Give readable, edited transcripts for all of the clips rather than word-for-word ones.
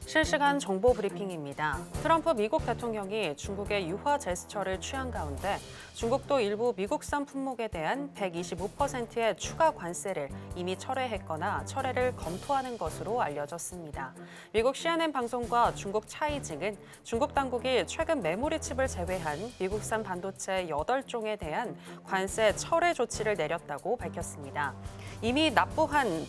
실시간 정보 브리핑입니다. 트럼프 미국 대통령이 중국의 유화 제스처를 취한 가운데 중국도 일부 미국산 품목에 대한 125%의 추가 관세를 이미 철회했거나 철회를 검토하는 것으로 알려졌습니다. 미국 CNN 방송과 중국 차이징은 중국 당국이 최근 메모리 칩을 제외한 미국산 반도체 8종에 대한 관세 철회 조치를 내렸다고 밝혔습니다. 이미 납부한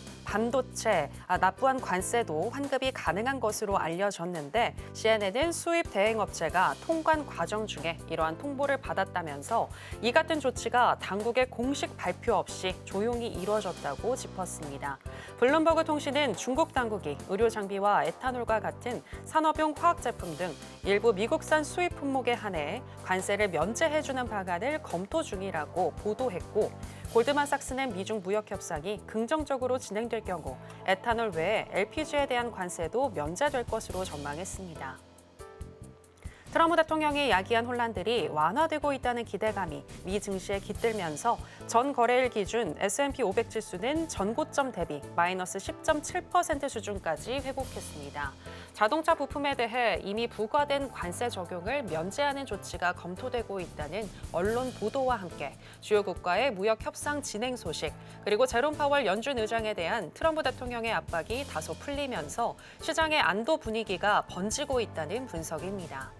관세도 환급이 가능한 것으로 알려졌는데 CNN은 수입 대행업체가 통관 과정 중에 이러한 통보를 받았다면서 이 같은 조치가 당국의 공식 발표 없이 조용히 이루어졌다고 짚었습니다. 블룸버그 통신은 중국 당국이 의료 장비와 에탄올과 같은 산업용 화학 제품 등 일부 미국산 수입 품목에 한해 관세를 면제해주는 방안을 검토 중이라고 보도했고, 골드만삭스는 미중 무역 협상이 긍정적으로 진행될 경우 에탄올 외에 LPG에 대한 관세도 면제될 것으로 전망했습니다. 트럼프 대통령이 야기한 혼란들이 완화되고 있다는 기대감이 미 증시에 깃들면서 전 거래일 기준 S&P 500 지수는 전고점 대비 마이너스 10.7% 수준까지 회복했습니다. 자동차 부품에 대해 이미 부과된 관세 적용을 면제하는 조치가 검토되고 있다는 언론 보도와 함께 주요 국가의 무역 협상 진행 소식, 그리고 제롬 파월 연준 의장에 대한 트럼프 대통령의 압박이 다소 풀리면서 시장의 안도 분위기가 번지고 있다는 분석입니다.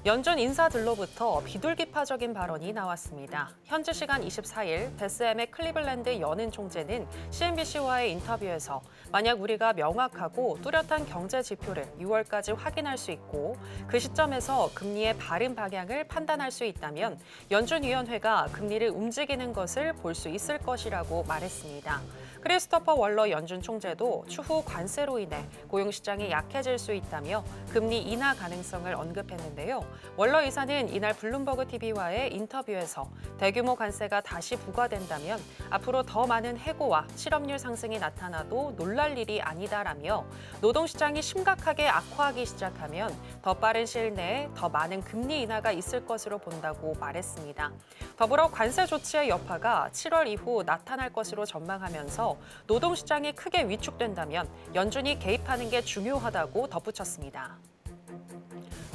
연준 인사들로부터 비둘기파적인 발언이 나왔습니다. 현지 시간 24일 베스햄의 클리블랜드 연은 총재는 CNBC와의 인터뷰에서 만약 우리가 명확하고 뚜렷한 경제 지표를 6월까지 확인할 수 있고 그 시점에서 금리의 바른 방향을 판단할 수 있다면 연준위원회가 금리를 움직이는 것을 볼 수 있을 것이라고 말했습니다. 크리스토퍼 월러 연준 총재도 추후 관세로 인해 고용시장이 약해질 수 있다며 금리 인하 가능성을 언급했는데요. 월러 이사는 이날 블룸버그 TV와의 인터뷰에서 대규모 관세가 다시 부과된다면 앞으로 더 많은 해고와 실업률 상승이 나타나도 놀랄 일이 아니다라며 노동시장이 심각하게 악화하기 시작하면 더 빠른 시일 내에 더 많은 금리 인하가 있을 것으로 본다고 말했습니다. 더불어 관세 조치의 여파가 7월 이후 나타날 것으로 전망하면서 노동시장이 크게 위축된다면 연준이 개입하는 게 중요하다고 덧붙였습니다.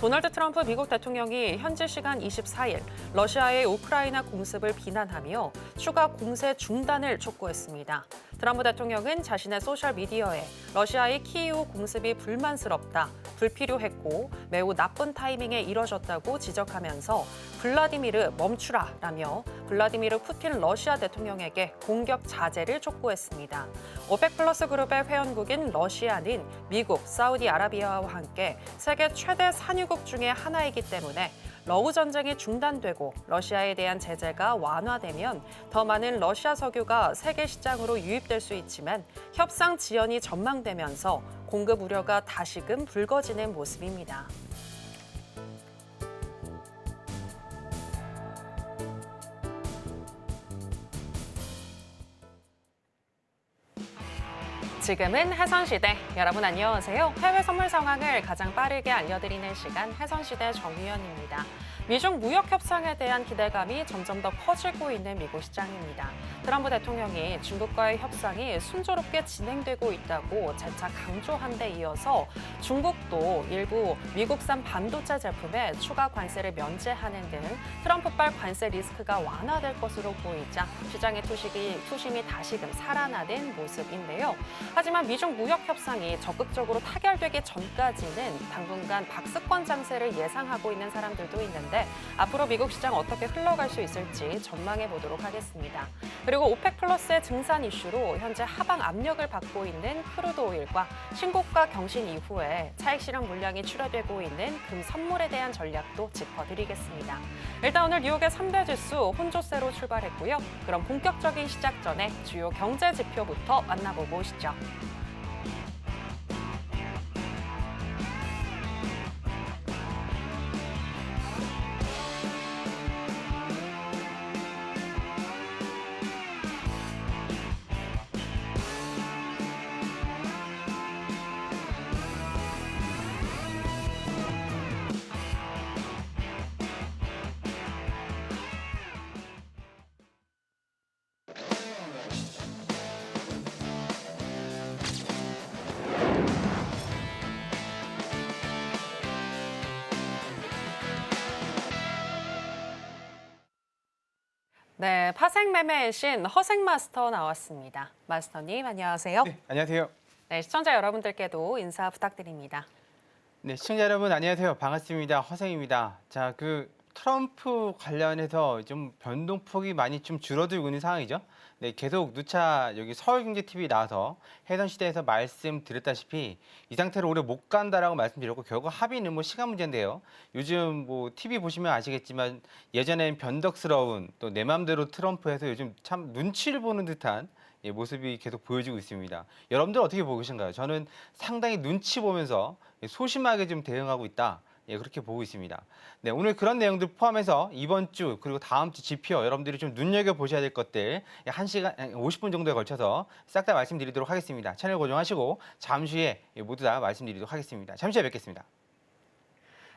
도널드 트럼프 미국 대통령이 현지 시간 24일 러시아의 우크라이나 공습을 비난하며 추가 공세 중단을 촉구했습니다. 트럼프 대통령은 자신의 소셜미디어에 러시아의 키이우 공습이 불만스럽다, 불필요했고 매우 나쁜 타이밍에 이뤄졌다고 지적하면서 블라디미르 멈추라라며 블라디미르 푸틴 러시아 대통령에게 공격 자제를 촉구했습니다. 오펙 플러스 그룹의 회원국인 러시아는 미국, 사우디아라비아와 함께 세계 최대 산유국 중에 하나이기 때문에 러우 전쟁이 중단되고 러시아에 대한 제재가 완화되면 더 많은 러시아 석유가 세계 시장으로 유입될 수 있지만 협상 지연이 전망되면서 공급 우려가 다시금 불거지는 모습입니다. 지금은 해선시대. 여러분 안녕하세요. 해외 선물 상황을 가장 빠르게 알려드리는 시간 해선시대 정유연입니다. 미중 무역 협상에 대한 기대감이 점점 더 커지고 있는 미국 시장입니다. 트럼프 대통령이 중국과의 협상이 순조롭게 진행되고 있다고 재차 강조한 데 이어서 중국도 일부 미국산 반도체 제품에 추가 관세를 면제하는 등 트럼프발 관세 리스크가 완화될 것으로 보이자 시장의 투심이 다시금 살아나는 모습인데요. 하지만 미중 무역 협상이 적극적으로 타결되기 전까지는 당분간 박스권 장세를 예상하고 있는 사람들도 있는데 앞으로 미국 시장 어떻게 흘러갈 수 있을지 전망해 보도록 하겠습니다. 그리고 오펙 플러스의 증산 이슈로 현재 하방 압력을 받고 있는 크루드 오일과 신고가 경신 이후에 차익 실현 물량이 출하되고 있는 금 선물에 대한 전략도 짚어드리겠습니다. 일단 오늘 뉴욕의 3대 지수 혼조세로 출발했고요. 그럼 본격적인 시작 전에 주요 경제 지표부터 만나보고 오시죠. 네, 파생 매매의 신 허생 마스터 나왔습니다. 마스터님, 안녕하세요. 네, 안녕하세요. 네, 시청자 여러분들께도 인사 부탁드립니다. 네, 시청자 여러분 안녕하세요. 반갑습니다. 허생입니다. 자, 트럼프 관련해서 좀 변동폭이 많이 좀 줄어들고 있는 상황이죠. 네, 계속 누차 여기 서울경제TV 나와서 해전시대에서 말씀드렸다시피 이 상태로 오래 못 간다라고 말씀드렸고 결국 합의는 뭐 시간 문제인데요. 요즘 뭐 TV 보시면 아시겠지만 예전엔 변덕스러운 또 내 맘대로 트럼프에서 요즘 참 눈치를 보는 듯한 모습이 계속 보여지고 있습니다. 여러분들 어떻게 보고 계신가요? 저는 상당히 눈치 보면서 소심하게 좀 대응하고 있다. 그렇게 보고 있습니다. 네, 오늘 그런 내용들 포함해서 이번 주 그리고 다음 주 지표 여러분들이 좀 눈여겨보셔야 될 것들 1시간 50분 정도에 걸쳐서 싹 다 말씀드리도록 하겠습니다. 채널 고정하시고 잠시 후에 모두 다 말씀드리도록 하겠습니다. 잠시 후에 뵙겠습니다.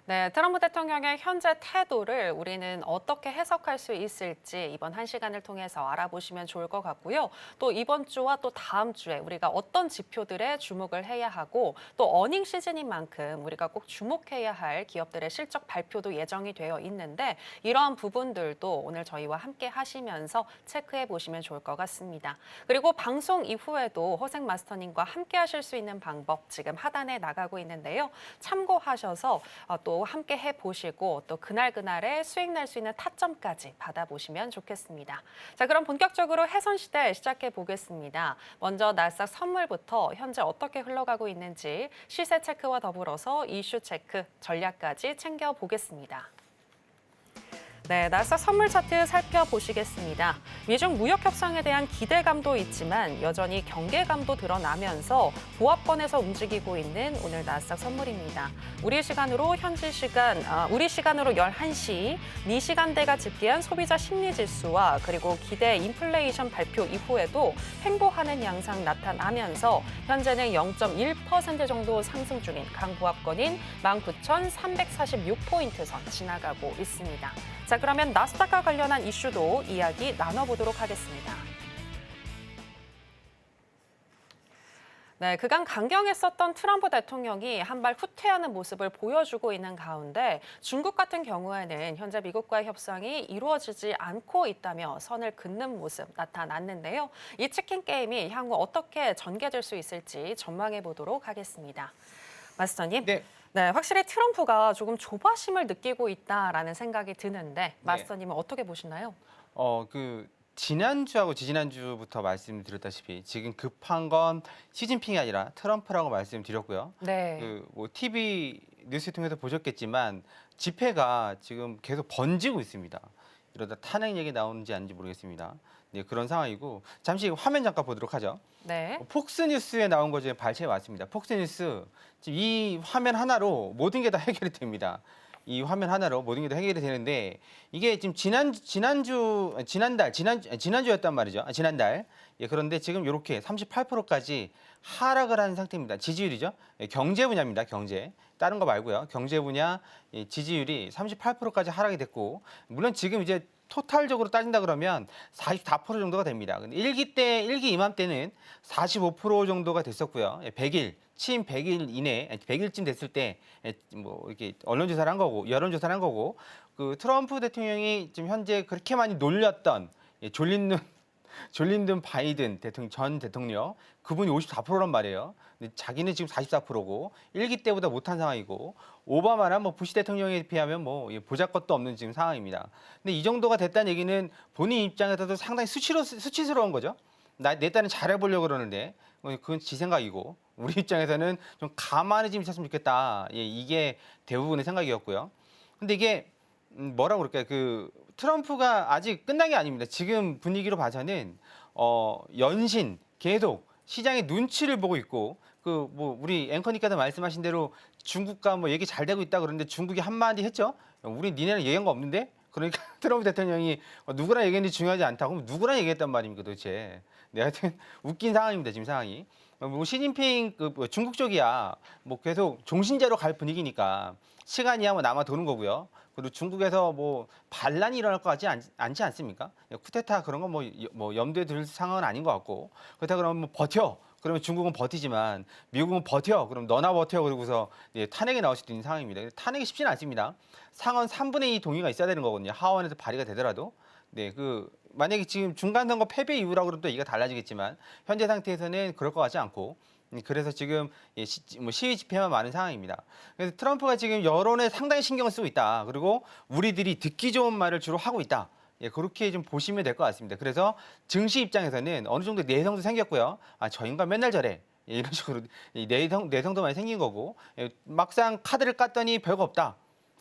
네, 트럼프 대통령의 현재 태도를 우리는 어떻게 해석할 수 있을지 이번 1시간을 통해서 알아보시면 좋을 것 같고요. 또 이번 주와 또 다음 주에 우리가 어떤 지표들에 주목을 해야 하고 또 어닝 시즌인 만큼 우리가 꼭 주목해야 할 기업들의 실적 발표도 예정이 되어 있는데 이러한 부분들도 오늘 저희와 함께 하시면서 체크해 보시면 좋을 것 같습니다. 그리고 방송 이후에도 허생 마스터님과 함께 하실 수 있는 방법 지금 하단에 나가고 있는데요. 참고하셔서 또 함께 해보시고 또 그날그날의 수익 낼 수 있는 타점까지 받아보시면 좋겠습니다. 자, 그럼 본격적으로 해선시대 시작해 보겠습니다. 먼저 나스닥 선물부터 현재 어떻게 흘러가고 있는지 시세 체크와 더불어서 이슈 체크, 전략까지 챙겨보겠습니다. 네, 나스닥 선물 차트 살펴보시겠습니다. 미중 무역 협상에 대한 기대감도 있지만 여전히 경계감도 드러나면서 보합권에서 움직이고 있는 오늘 나스닥 선물입니다. 우리 시간으로 11시, 미 시간대가 집계한 소비자 심리 지수와 그리고 기대 인플레이션 발표 이후에도 횡보하는 양상 나타나면서 현재는 0.1% 정도 상승 중인 강보합권인 19,346포인트 선 지나가고 있습니다. 자, 그러면 나스닥과 관련한 이슈도 이야기 나눠보도록 하겠습니다. 네, 그간 강경했었던 트럼프 대통령이 한 발 후퇴하는 모습을 보여주고 있는 가운데 중국 같은 경우에는 현재 미국과의 협상이 이루어지지 않고 있다며 선을 긋는 모습 나타났는데요. 이 치킨 게임이 향후 어떻게 전개될 수 있을지 전망해 보도록 하겠습니다. 마스터님. 네. 네, 확실히 트럼프가 조금 조바심을 느끼고 있다라는 생각이 드는데 마스터님은 어떻게 보시나요? 지난주하고 지지난주부터 말씀드렸다시피 지금 급한 건 시진핑이 아니라 트럼프라고 말씀드렸고요. 네. TV 뉴스 통해서 보셨겠지만 집회가 지금 계속 번지고 있습니다. 이러다 탄핵 얘기 나오는지 아닌지 모르겠습니다. 네, 그런 상황이고 잠시 화면 잠깐 보도록 하죠. 네. 폭스뉴스에 나온 거 지금 발췌해 왔습니다. 폭스뉴스 지금 이 화면 하나로 모든 게 다 해결이 됩니다. 이 화면 하나로 모든 게 다 해결이 되는데 이게 지금 지난주였단 말이죠. 지난달. 그런데 지금 이렇게 38%까지 하락을 한 상태입니다. 지지율이죠. 경제 분야입니다. 경제. 다른 거 말고요. 경제 분야 지지율이 38%까지 하락이 됐고 물론 지금 이제 토탈적으로 따진다 그러면 44% 정도가 됩니다. 근데 일기 이맘때는 45% 정도가 됐었고요. 100일, 취임 100일 이내, 100일쯤 됐을 때 뭐 이렇게 언론조사를 한 거고, 여론조사를 한 거고, 그 트럼프 대통령이 지금 현재 그렇게 많이 놀렸던 졸린 눈 바이든 전 대통령 그분이 54%란 말이에요. 근데 자기는 지금 44%고 일기 때보다 못한 상황이고 오바마나 뭐 부시 대통령에 비하면 뭐 보잘것도 없는 지금 상황입니다. 근데 이 정도가 됐다는 얘기는 본인 입장에서도 상당히 수치스러운 거죠. 내 딸은 잘해보려고 그러는데 그건 지 생각이고 우리 입장에서는 좀 가만히 좀 있었으면 좋겠다. 이게 대부분의 생각이었고요. 근데 이게 뭐라고 그럴까요? 트럼프가 아직 끝난 게 아닙니다. 지금 분위기로 봐서는 연신 계속 시장의 눈치를 보고 있고 우리 앵커님께서 말씀하신 대로 중국과 뭐 얘기 잘 되고 있다 그러는데 중국이 한마디 했죠. 우리 니네는 얘기한 거 없는데? 그러니까 트럼프 대통령이 누구랑 얘기했는지 중요하지 않다고 누구랑 얘기했단 말입니까 도대체. 네, 하여튼 웃긴 상황입니다. 지금 상황이. 뭐 시진핑 중국 쪽이야 뭐 계속 종신제로 갈 분위기니까 시간이야 뭐 남아 도는 거고요. 그리고 중국에서 뭐 반란이 일어날 것 같지 않지 않습니까? 쿠데타 그런 거 뭐 염두에 둘 상황은 아닌 것 같고 그렇다 그러면 뭐 버텨. 그러면 중국은 버티지만 미국은 버텨. 그럼 너나 버텨. 그러고서 탄핵이 나올 수도 있는 상황입니다. 탄핵이 쉽지는 않습니다. 상원 3분의 2 동의가 있어야 되는 거거든요. 하원에서 발의가 되더라도. 네, 만약에 지금 중간 선거 패배 이후라고 그러면 또 이게 달라지겠지만 현재 상태에서는 그럴 것 같지 않고 그래서 지금 시위 집회만 많은 상황입니다. 그래서 트럼프가 지금 여론에 상당히 신경을 쓰고 있다. 그리고 우리들이 듣기 좋은 말을 주로 하고 있다. 예, 그렇게 좀 보시면 될 것 같습니다. 그래서 증시 입장에서는 어느 정도 내성도 생겼고요. 아, 저 인간 맨날 저래. 예, 이런 식으로 내성도 많이 생긴 거고 예, 막상 카드를 깠더니 별거 없다.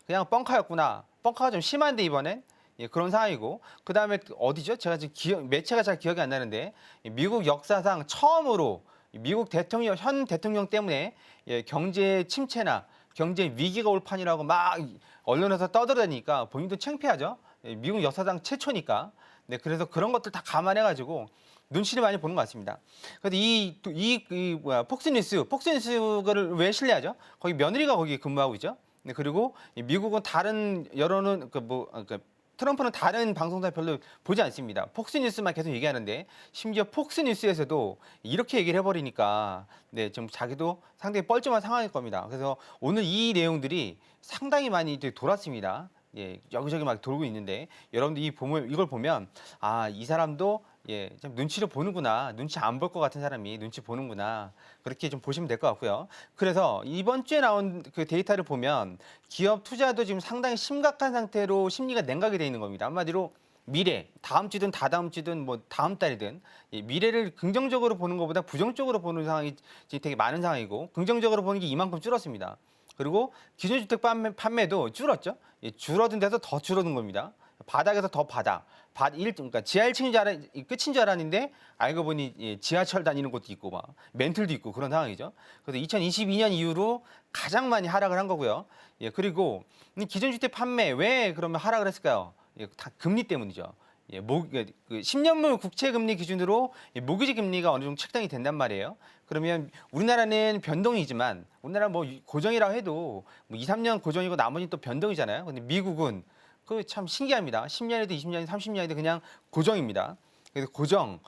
그냥 뻥카였구나. 뻥카가 좀 심한데 이번엔 예, 그런 상황이고 그다음에 어디죠? 제가 지금 매체가 잘 기억이 안 나는데 미국 역사상 처음으로 미국 대통령 현 대통령 때문에 예, 경제 침체나 경제 위기가 올 판이라고 막 언론에서 떠들어대니까 본인도 창피하죠. 예, 미국 역사상 최초니까. 네, 그래서 그런 것들 다 감안해가지고 눈치를 많이 보는 것 같습니다. 그래서 폭스뉴스를 왜 신뢰하죠? 거기 며느리가 거기 근무하고 있죠. 네, 그리고 미국은 다른 여론은 트럼프는 다른 방송사 별로 보지 않습니다. 폭스뉴스만 계속 얘기하는데 심지어 폭스뉴스에서도 이렇게 얘기를 해버리니까 네, 좀 자기도 상당히 뻘쭘한 상황일 겁니다. 그래서 오늘 이 내용들이 상당히 많이 이제 돌았습니다. 예, 여기저기 막 돌고 있는데 여러분들 이걸 보면 아, 이 사람도 예, 좀 눈치를 보는구나. 눈치 안 볼 것 같은 사람이 눈치 보는구나. 그렇게 좀 보시면 될 것 같고요. 그래서 이번 주에 나온 그 데이터를 보면 기업 투자도 지금 상당히 심각한 상태로 심리가 냉각이 돼 있는 겁니다. 한마디로 미래, 다음 주든 다다음 주든 뭐 다음 달이든 예, 미래를 긍정적으로 보는 것보다 부정적으로 보는 상황이 지금 되게 많은 상황이고 긍정적으로 보는 게 이만큼 줄었습니다. 그리고 기존 주택 판매도 줄었죠. 예, 줄어든 데서 더 줄어든 겁니다. 바닥에서 더 바닥. 그러니까 지하 1층인 끝인 줄 알았는데 알고 보니 예, 지하철 다니는 곳도 있고 막 멘틀도 있고 그런 상황이죠. 그래서 2022년 이후로 가장 많이 하락을 한 거고요. 예, 그리고 기존 주택 판매 왜 그러면 하락을 했을까요? 예, 다 금리 때문이죠. 예, 10년물 국채 금리 기준으로 모기지 금리가 어느 정도 책정이 된단 말이에요. 그러면 우리나라는 변동이지만 우리나라 뭐 고정이라고 해도 뭐 2, 3년 고정이고 나머지는 또 변동이잖아요. 근데 미국은 그 참 신기합니다. 10년이든 20년이든 30년이든 그냥 고정입니다. 그래서 고정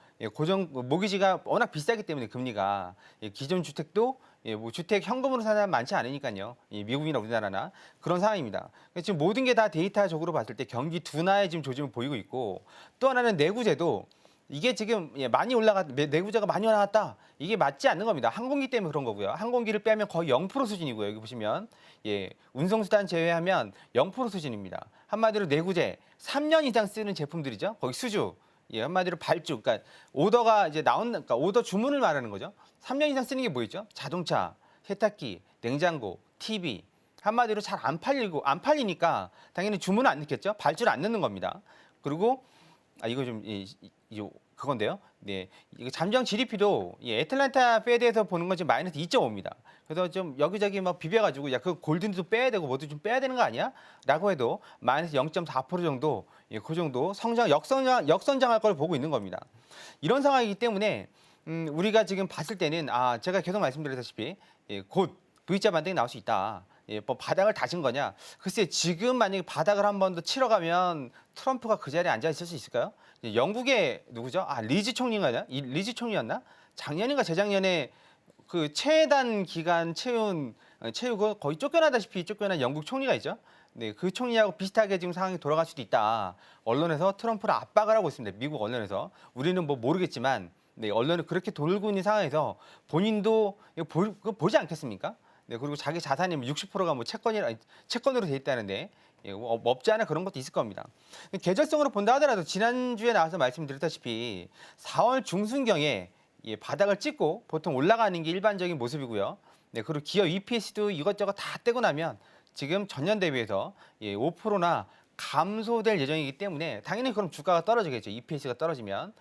모기지가 워낙 비싸기 때문에 금리가 기존 주택도 뭐 주택 현금으로 사는 사람 많지 않으니까요. 미국이나 우리나라나 그런 상황입니다. 지금 모든 게 다 데이터적으로 봤을 때 경기 둔화의 지금 조짐을 보이고 있고 또 하나는 내구재도 이게 지금 내구재가 많이 올라갔다. 이게 맞지 않는 겁니다. 항공기 때문에 그런 거고요. 항공기를 빼면 거의 0% 수준이고요. 여기 보시면 예, 운송수단 제외하면 0% 수준입니다. 한마디로 내구재 3년 이상 쓰는 제품들이죠. 거기 수주. 예, 한마디로 발주. 그러니까 오더가 이제 그러니까 오더 주문을 말하는 거죠. 3년 이상 쓰는 게 뭐 있죠? 자동차, 세탁기, 냉장고, TV. 한마디로 잘 안 팔리니까 당연히 주문을 안 넣겠죠. 발주를 안 넣는 겁니다. 그리고 이거 좀 그건데요. 네, 이거 잠정 GDP도 애틀랜타 페드에서 보는 건 지금 마이너스 2.5입니다. 그래서 좀 여기저기 막 비벼가지고 야 그 골든도 빼야 되고 뭐도 좀 빼야 되는 거 아니야?라고 해도 마이너스 0.4% 정도, 그 정도 역선장할 걸 보고 있는 겁니다. 이런 상황이기 때문에 우리가 지금 봤을 때는 제가 계속 말씀드렸다시피 곧 V자 반등이 나올 수 있다. 뭐 바닥을 다진 거냐? 글쎄 지금 만약에 바닥을 한 번 더 치러 가면 트럼프가 그 자리에 앉아 있을 수 있을까요? 영국의 누구죠? 리즈 총리인가요? 리즈 총리였나? 작년인가 재작년에 그 최단 기간 채우고 거의 쫓겨나다시피 쫓겨난 영국 총리가 있죠. 네, 그 총리하고 비슷하게 지금 상황이 돌아갈 수도 있다. 언론에서 트럼프를 압박을 하고 있습니다. 미국 언론에서. 우리는 뭐 모르겠지만 네, 언론은 그렇게 돌고 있는 상황에서 본인도 이거 보지 않겠습니까? 네, 그리고 자기 자산이 60%가 뭐 채권으로 돼 있다는데 없지 않아 그런 것도 있을 겁니다. 계절성으로 본다 하더라도 지난주에 나와서 말씀드렸다시피 4월 중순경에 바닥을 찍고 보통 올라가는 게 일반적인 모습이고요. 네, 그리고 기업 EPS도 이것저것 다 떼고 나면 지금 전년 대비해서 5%나 감소될 예정이기 때문에 당연히 그럼 주가가 떨어지겠죠. EPS가 떨어지면.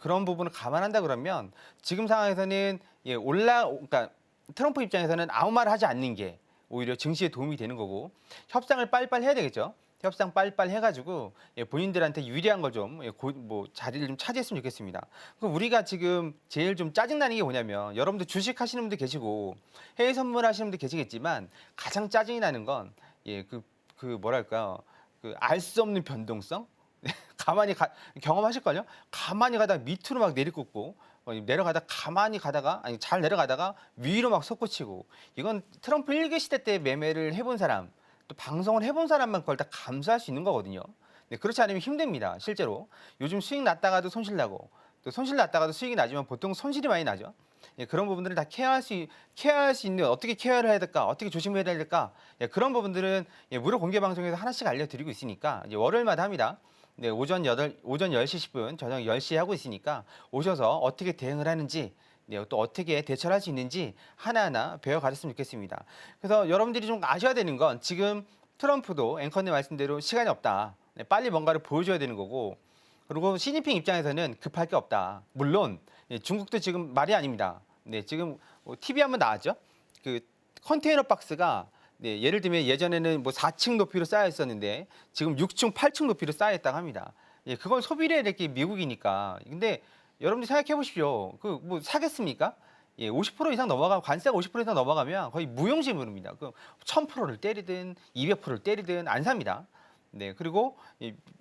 그런 부분을 감안한다 그러면 지금 상황에서는 그러니까 트럼프 입장에서는 아무 말을 하지 않는 게 오히려 증시에 도움이 되는 거고 협상을 빨리빨리 해야 되겠죠. 협상 빨리빨리 해가지고 본인들한테 유리한 걸 좀 자리를 좀 차지했으면 좋겠습니다. 우리가 지금 제일 좀 짜증나는 게 뭐냐면 여러분들 주식 하시는 분들 계시고 해외 선물 하시는 분들 계시겠지만 가장 짜증이 나는 건 뭐랄까요? 알 수 없는 변동성? 경험하실걸요? 가만히 가다가 밑으로 막 내리꽂고 내려가다 가만히 가다가 잘 내려가다가 위로 막 솟구치고 이건 트럼프 1기 시대 때 매매를 해본 사람 또 방송을 해본 사람만 그걸 다 감수할 수 있는 거거든요. 네, 그렇지 않으면 힘듭니다. 실제로 요즘 수익 났다가도 손실 나고 또 손실 났다가도 수익이 나지만 보통 손실이 많이 나죠. 예, 그런 부분들을 다 케어할 수 있는 어떻게 케어를 해야 될까, 어떻게 조심해야 될까, 예, 그런 부분들은 예, 무료 공개 방송에서 하나씩 알려드리고 있으니까 이제 월요일마다 합니다. 네, 오전 10시 10분, 저녁 10시에 하고 있으니까 오셔서 어떻게 대응을 하는지, 네, 또 어떻게 대처를 할 수 있는지 하나하나 배워가셨으면 좋겠습니다. 그래서 여러분들이 좀 아셔야 되는 건 지금 트럼프도 앵커님 말씀대로 시간이 없다. 네, 빨리 뭔가를 보여줘야 되는 거고, 그리고 시진핑 입장에서는 급할 게 없다. 물론 예, 중국도 지금 말이 아닙니다. 네, 지금 TV 한번 나왔죠. 그 컨테이너 박스가 네, 예를 들면 예전에는 뭐 4층 높이로 쌓여 있었는데 지금 6층, 8층 높이로 쌓여 있다고 합니다. 예, 그건 소비를 해야 될 게 미국이니까. 근데 여러분들 생각해 보십시오. 그 뭐 사겠습니까? 예, 50% 이상 넘어가면 관세가 50% 이상 넘어가면 거의 무용지물입니다. 그 1000%를 때리든 200%를 때리든 안 삽니다. 네, 그리고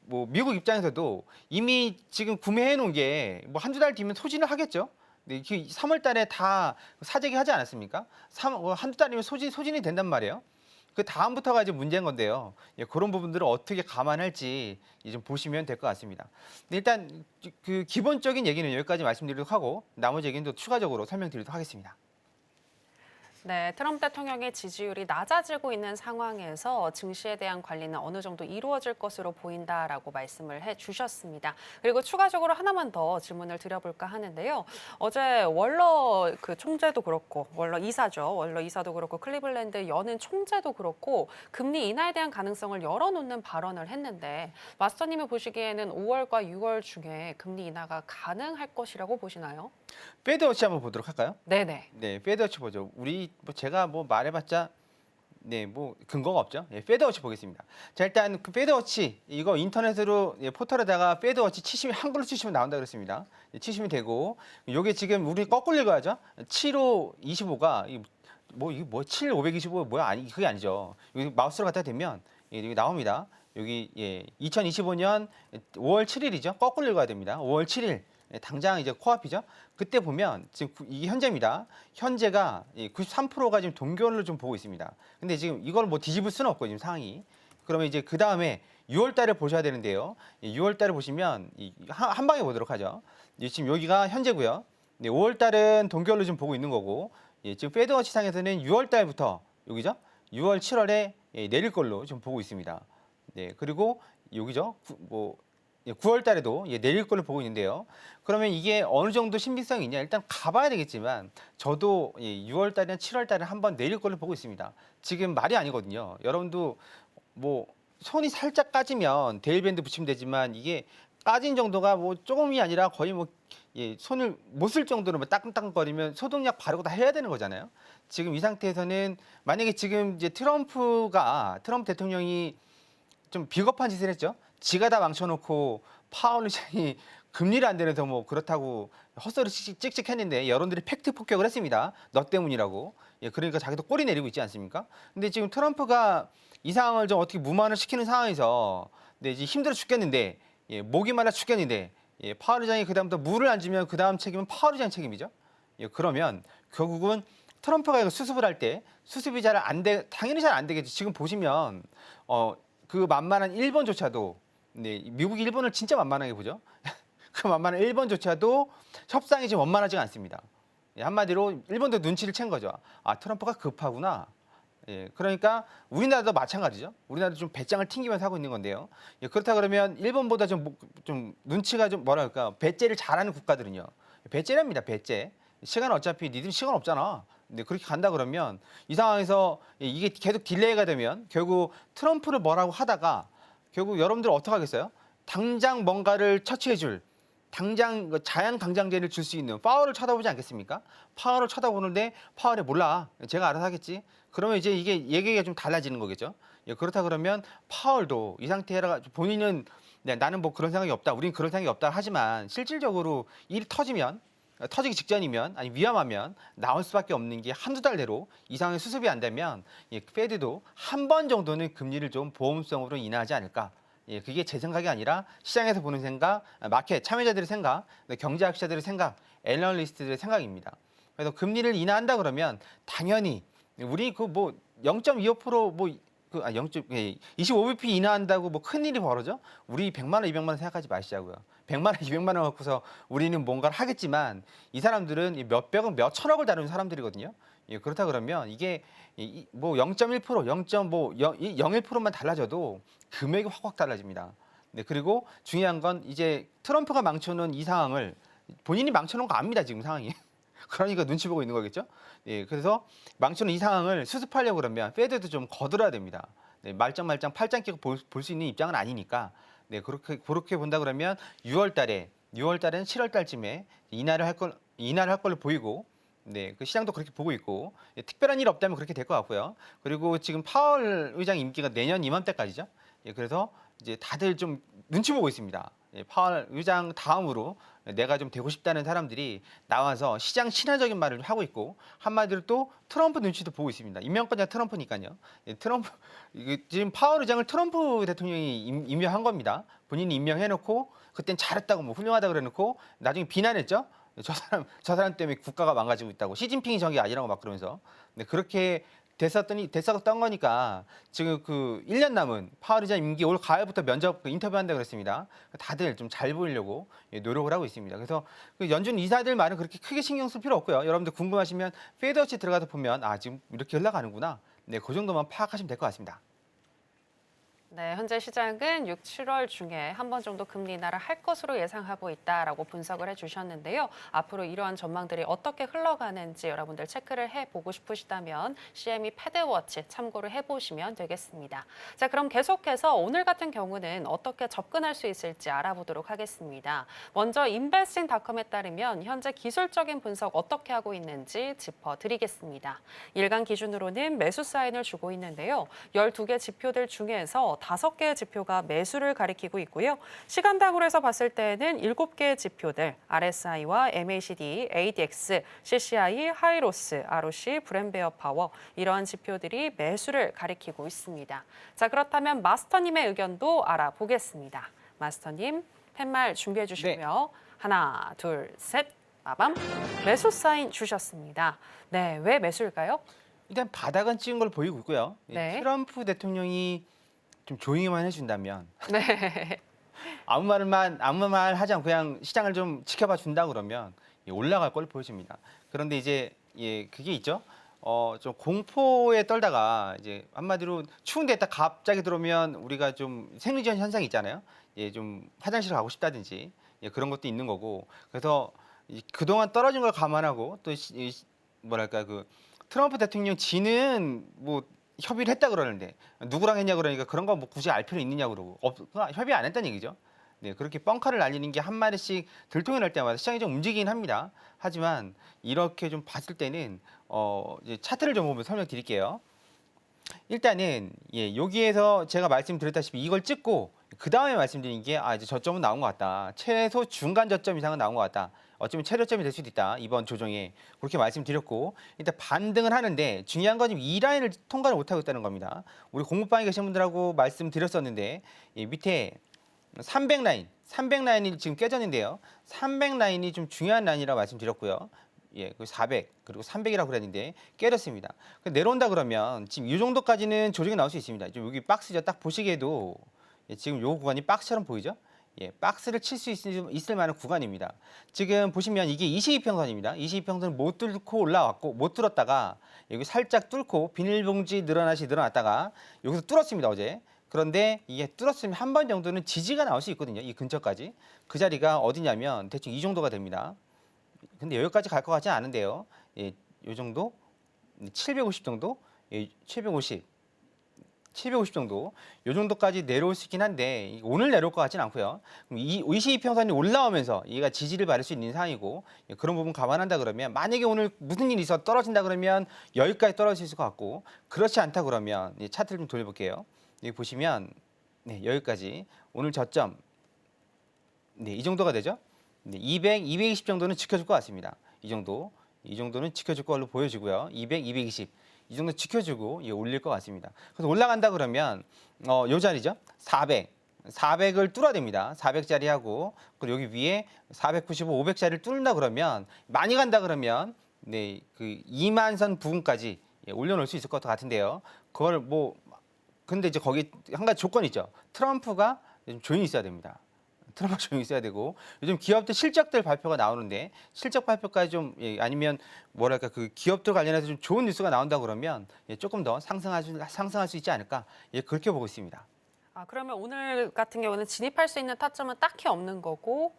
뭐 미국 입장에서도 이미 지금 구매해 놓은 게 뭐 한두 달 뒤면 소진을 하겠죠. 네, 3월 달에 다 사재기 하지 않았습니까? 한두 달이면 소진이 된단 말이에요. 그 다음부터가 이제 문제인 건데요. 예, 그런 부분들을 어떻게 감안할지 좀 보시면 될 것 같습니다. 네, 일단 그 기본적인 얘기는 여기까지 말씀드리도록 하고 나머지 얘기는 또 추가적으로 설명드리도록 하겠습니다. 네, 트럼프 대통령의 지지율이 낮아지고 있는 상황에서 증시에 대한 관리는 어느 정도 이루어질 것으로 보인다라고 말씀을 해주셨습니다. 그리고 추가적으로 하나만 더 질문을 드려볼까 하는데요. 어제 월러 그 총재도 그렇고 월러 이사죠. 월러 이사도 그렇고 클리블랜드 연은 총재도 그렇고 금리 인하에 대한 가능성을 열어놓는 발언을 했는데 마스터님이 보시기에는 5월과 6월 중에 금리 인하가 가능할 것이라고 보시나요? 페드워치 한번 보도록 할까요? 네네. 네, 페드워치 보죠. 우리 뭐 제가 뭐 말해봤자 네, 뭐 근거가 없죠. 예, 페드워치 보겠습니다. 자, 일단 그 페드워치 이거 인터넷으로 예, 포털에다가 페드워치 치시면 한글로 치시면 나온다 그랬습니다. 예, 치시면 되고 요게 지금 우리 거꾸로 읽어야죠. 7525가 이게 뭐 7525 뭐야? 아니 그게 아니죠. 여기 마우스로 갖다 대면 예, 여기 나옵니다. 여기 예, 2025년 5월 7일이죠. 거꾸로 읽어야 됩니다. 5월 7일. 예, 당장 이제 코앞이죠. 그때 보면 지금 이게 현재입니다. 현재가 93%가 지금 동결을 좀 보고 있습니다. 근데 지금 이걸 뭐 뒤집을 수는 없고 지금 상황이. 그러면 이제 그 다음에 6월 달을 보셔야 되는데요. 6월 달을 보시면 한 방에 보도록 하죠. 지금 여기가 현재고요. 5월 달은 동결로 좀 보고 있는 거고, 지금 페드워치 상에서는 6월 달부터 여기죠. 6월, 7월에 내릴 걸로 좀 보고 있습니다. 네, 그리고 여기죠. 9월 달에도 내릴 걸로 보고 있는데요. 그러면 이게 어느 정도 신빙성이 있냐? 일단 가봐야 되겠지만 저도 6월 달이나 7월 달에 한번 내릴 걸로 보고 있습니다. 지금 말이 아니거든요. 여러분도 뭐 손이 살짝 까지면 데일밴드 붙이면 되지만 이게 까진 정도가 뭐 조금이 아니라 거의 뭐 손을 못 쓸 정도로 뭐 따끔따끔거리면 소독약 바르고 다 해야 되는 거잖아요. 지금 이 상태에서는 만약에 지금 이제 트럼프 대통령이 좀 비겁한 짓을 했죠. 지가 다 망쳐놓고 파월 의장이 금리를 안 내려서 뭐 그렇다고 헛소리 찍찍했는데 여론들이 팩트 폭격을 했습니다. 너 때문이라고. 예, 그러니까 자기도 꼬리 내리고 있지 않습니까? 근데 지금 트럼프가 이 상황을 좀 어떻게 무마를 시키는 상황에서 네, 이제 힘들어 죽겠는데 목이 말라 죽겠는데 파월 의장이 그다음부터 물을 안 주면 그다음 책임은 파월 의장 책임이죠. 그러면 결국은 트럼프가 이거 수습을 할 때 수습이 당연히 잘 안 되겠죠. 지금 보시면 그 만만한 일본조차도 네, 미국이 일본을 진짜 만만하게 보죠. 그 만만한 일본조차도 협상이 지금 원만하지가 않습니다. 한마디로 일본도 눈치를 챈 거죠. 아, 트럼프가 급하구나. 그러니까 우리나라도 마찬가지죠. 우리나라도 좀 배짱을 튕기면서 하고 있는 건데요. 그렇다 그러면 일본보다 좀 눈치가 좀 뭐랄까 배째를 잘하는 국가들은요. 배째랍니다. 배째. 시간 어차피 니들 시간 없잖아. 근데 그렇게 간다 그러면 이 상황에서 이게 계속 딜레이가 되면 결국 트럼프를 뭐라고 하다가 결국 여러분들 어떻게 하겠어요? 당장 뭔가를 처치해줄 당장 자양강장제를 줄 수 있는 파월을 쳐다보지 않겠습니까? 파월을 쳐다보는데 파월이 몰라. 제가 알아서 하겠지. 그러면 이제 이게 얘기가 좀 달라지는 거겠죠. 그렇다 그러면 파월도 이 상태라 본인은 나는 뭐 그런 생각이 없다. 우린 그런 생각이 없다. 하지만 실질적으로 일이 터지기 직전이면 아니 위험하면 나올 수밖에 없는 게 한두 달 내로 이상의 수습이 안 되면 페드도 한 번 정도는 금리를 좀 보험성으로 인하하지 않을까. 그게 제 생각이 아니라 시장에서 보는 생각, 마켓 참여자들의 생각, 경제학자들의 생각, 애널리스트들의 생각입니다. 그래서 금리를 인하한다 그러면 당연히 우리 그 뭐 0.25%뭐 25bp 인하한다고 뭐 큰일이 벌어져? 우리 100만 원, 200만 원 생각하지 마시자고요. 100만 원, 200만 원 갖고서 우리는 뭔가를 하겠지만 이 사람들은 몇백억, 몇천억을 다루는 사람들이거든요. 예, 그렇다 그러면 이게 뭐 0.1%, 0.01%만 달라져도 금액이 확확 달라집니다. 네, 그리고 중요한 건 이제 트럼프가 망쳐놓은 이 상황을 본인이 망쳐놓은 거 압니다, 지금 상황이. 그러니까 눈치 보고 있는 거겠죠. 예, 그래서 망쳐놓은 이 상황을 수습하려고 그러면 페드도 좀 거들어야 됩니다. 네, 말짱 팔짱 끼고 볼 수 있는 입장은 아니니까. 네, 그렇게 본다 그러면 6월 달에는 7월 달쯤에 인하를 할 걸로 보이고, 네, 그 시장도 그렇게 보고 있고, 예, 특별한 일 없다면 그렇게 될 것 같고요. 그리고 지금 파월 의장 임기가 내년 이맘때까지죠. 예, 그래서 이제 다들 좀 눈치 보고 있습니다. 예, 파월 의장 다음으로 내가 좀 되고 싶다는 사람들이 나와서 시장 친화적인 말을 하고 있고, 한마디로 또 트럼프 눈치도 보고 있습니다. 임명권자 트럼프니까요. 예, 지금 파월 의장을 트럼프 대통령이 임명한 겁니다. 본인이 임명해놓고 그땐 잘했다고 뭐 훌륭하다 그래놓고 나중에 비난했죠. 저 사람 때문에 국가가 망가지고 있다고. 시진핑이 저게 아니라고 막 그러면서. 네, 그렇게 됐었던 거니까 지금 그 1년 남은 파월 의장 임기 올 가을부터 면접 인터뷰한다고 그랬습니다. 다들 좀 잘 보이려고 노력을 하고 있습니다. 그래서 그 연준 이사들 말은 그렇게 크게 신경 쓸 필요 없고요. 여러분들 궁금하시면 페드워치 들어가서 보면 아, 지금 이렇게 흘러가는구나. 네, 그 정도만 파악하시면 될 것 같습니다. 네, 현재 시장은 6, 7월 중에 한 번 정도 금리 인하를 할 것으로 예상하고 있다라고 분석을 해주셨는데요. 앞으로 이러한 전망들이 어떻게 흘러가는지 여러분들 체크를 해보고 싶으시다면 CME 패드워치 참고를 해보시면 되겠습니다. 자, 그럼 계속해서 오늘 같은 경우는 어떻게 접근할 수 있을지 알아보도록 하겠습니다. 먼저 investing.com에 따르면 현재 기술적인 분석 어떻게 하고 있는지 짚어드리겠습니다. 일간 기준으로는 매수 사인을 주고 있는데요. 12개 지표들 중에서 5개의 지표가 매수를 가리키고 있고요. 시간당으로 해서 봤을 때는 7개의 지표들, RSI와 MACD, ADX, CCI, 하이로스, ROC, 브랜베어 파워 이러한 지표들이 매수를 가리키고 있습니다. 자, 그렇다면 마스터님의 의견도 알아보겠습니다. 마스터님, 팻말 준비해 주시고요. 네. 하나, 둘, 셋, 빠밤. 매수 사인 주셨습니다. 네, 왜 매수일까요? 일단 바닥은 찍은 걸 보이고 있고요. 네. 트럼프 대통령이 좀 조용히만 해준다면 네. 아무 말 하지 않고 그냥 시장을 좀 지켜봐 준다 그러면 올라갈 걸 보여집니다. 그런데 이제 그게 있죠. 좀 공포에 떨다가 이제 한마디로 추운 데에 딱 갑자기 들어오면 우리가 좀 생리전 현상이 있잖아요. 좀 화장실 가고 싶다든지 그런 것도 있는 거고. 그래서 그동안 떨어진 걸 감안하고 또 뭐랄까 그 트럼프 대통령 지는 뭐 협의를 했다 그러는데 누구랑 했냐 그러니까 그런 거 뭐 굳이 알 필요 있느냐 그러고 협의 안 했다는 얘기죠. 네, 그렇게 뻥카를 날리는 게 한 마디씩 들통이 날 때마다 시장이 좀 움직이긴 합니다. 하지만 이렇게 좀 봤을 때는 이제 차트를 좀 보면 설명드릴게요. 일단은 여기에서 제가 말씀드렸다시피 이걸 찍고 그 다음에 말씀드린 게 이제 저점은 나온 것 같다. 최소 중간 저점 이상은 나온 것 같다. 어쩌면 최저점이 될 수도 있다. 이번 조정에 그렇게 말씀드렸고 일단 반등을 하는데 중요한 건 지금 이 라인을 통과를 못하고 있다는 겁니다. 우리 공부방에 계신 분들하고 말씀드렸었는데 밑에 300 라인이 지금 깨졌는데요. 300 라인이 좀 중요한 라인이라고 말씀드렸고요. 그 400 그리고 300이라고 그랬는데 깨졌습니다. 내려온다 그러면 지금 이 정도까지는 조정이 나올 수 있습니다. 지금 여기 박스죠. 딱 보시기에도 지금 요 구간이 박스처럼 보이죠? 박스를 칠 수 있을 만한 구간입니다. 지금 보시면 이게 22평선입니다. 22평선을 못 뚫고 올라왔고 못 뚫었다가 여기 살짝 뚫고 비닐봉지 늘어났다가 여기서 뚫었습니다. 어제. 그런데 이게 뚫었으면 한 번 정도는 지지가 나올 수 있거든요. 이 근처까지. 그 자리가 어디냐면 대충 이 정도가 됩니다. 근데 여기까지 갈 것 같지는 않은데요. 이 정도? 750 정도? 750 정도, 이 정도까지 내려올 수 있긴 한데 오늘 내려올 것 같지는 않고요. 그럼 이 22평선이 올라오면서 얘가 지지를 받을 수 있는 상황이고 그런 부분 감안한다 그러면 만약에 오늘 무슨 일이 있어 떨어진다 그러면 여기까지 떨어질 수 있을 것 같고 그렇지 않다 그러면 차트를 좀 돌려볼게요. 여기 보시면 여기까지 오늘 저점 이 정도가 되죠. 200, 220 정도는 지켜줄 것 같습니다. 이 정도는 지켜줄 걸로 보여지고요. 200, 220 이 정도 지켜주고 올릴 것 같습니다. 그래서 올라간다 그러면 요 자리죠. 400을 뚫어야 됩니다. 400짜리하고 그리고 여기 위에 495, 500짜리를 뚫는다 그러면 많이 간다 그러면 그 2만 선 부근까지 올려놓을 수 있을 것 같은데요. 그걸 뭐 근데 이제 거기 한 가지 조건이 있죠. 트럼프가 좀 조용히 있어야 됩니다. 트럼프가 조용히 있어야 되고 요즘 기업들 실적들 발표가 나오는데 실적 발표까지 좀 아니면 뭐랄까 그 기업들 관련해서 좀 좋은 뉴스가 나온다 그러면 조금 더 상승할 수 있지 않을까 그렇게 보고 있습니다. 아, 그러면 오늘 같은 경우는 진입할 수 있는 타점은 딱히 없는 거고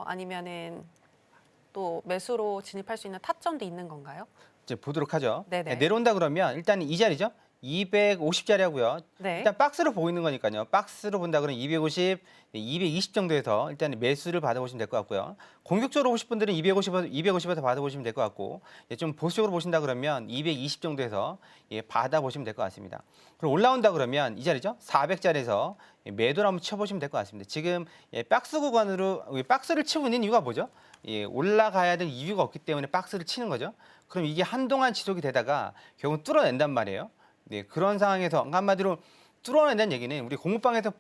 아니면은 또 매수로 진입할 수 있는 타점도 있는 건가요? 이제 보도록 하죠. 네네. 내려온다 그러면 일단 이 자리죠. 250짜리 하고요. 네. 일단 박스로 보고 있는 거니까요. 박스로 본다 그러면 250, 220 정도에서 일단 매수를 받아보시면 될 것 같고요. 공격적으로 보실 분들은 250에서 받아보시면 될 것 같고 좀 보수적으로 보신다 그러면 220 정도에서 받아보시면 될 것 같습니다. 그럼 올라온다 그러면 이 자리죠. 400짜리에서 매도를 한번 쳐보시면 될 것 같습니다. 지금 박스 구간으로 박스를 치고 있는 이유가 뭐죠? 올라가야 될 이유가 없기 때문에 박스를 치는 거죠. 그럼 이게 한동안 지속이 되다가 결국 뚫어낸단 말이에요. 네, 그런 상황에서 한마디로 뚫어낸다는 얘기는 우리 공부방에서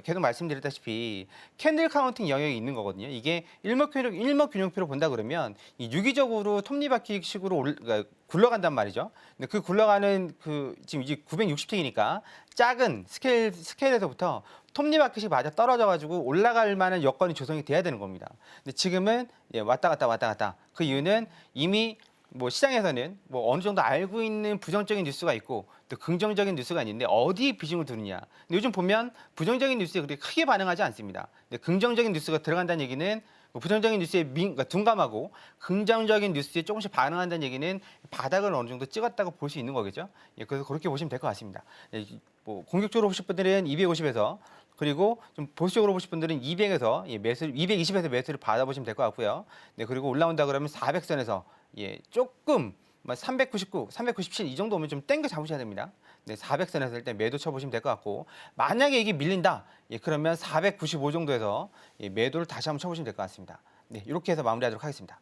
계속 말씀드렸다시피 캔들 카운팅 영역이 있는 거거든요. 이게 일목균형표로 본다 그러면 이 유기적으로 톱니바퀴식으로 그러니까 굴러간단 말이죠. 근데 그 굴러가는 지금 이제 960틱이니까 작은 스케일에서부터 톱니바퀴식 맞아 떨어져가지고 올라갈 만한 여건이 조성이 돼야 되는 겁니다. 근데 지금은 왔다 갔다. 그 이유는 이미 뭐 시장에서는 뭐 어느 정도 알고 있는 부정적인 뉴스가 있고 또 긍정적인 뉴스가 있는데 어디에 비중을 두느냐. 근데 요즘 보면 부정적인 뉴스에 그렇게 크게 반응하지 않습니다. 근데 긍정적인 뉴스가 들어간다는 얘기는 부정적인 뉴스에 그러니까 둔감하고 긍정적인 뉴스에 조금씩 반응한다는 얘기는 바닥을 어느 정도 찍었다고 볼 수 있는 거겠죠. 그래서 그렇게 보시면 될 것 같습니다. 뭐 공격적으로 보실 분들은 250에서 그리고 좀 보수적으로 보실 분들은 200에서 220에서 매수를 받아보시면 될 것 같고요. 네, 그리고 올라온다 그러면 400선에서 조금 399, 397 이 정도 오면 좀 땡겨 잡으셔야 됩니다. 네, 400선에서 일단 매도 쳐보시면 될 것 같고 만약에 이게 밀린다, 그러면 495 정도에서 매도를 다시 한번 쳐보시면 될 것 같습니다. 네, 이렇게 해서 마무리하도록 하겠습니다.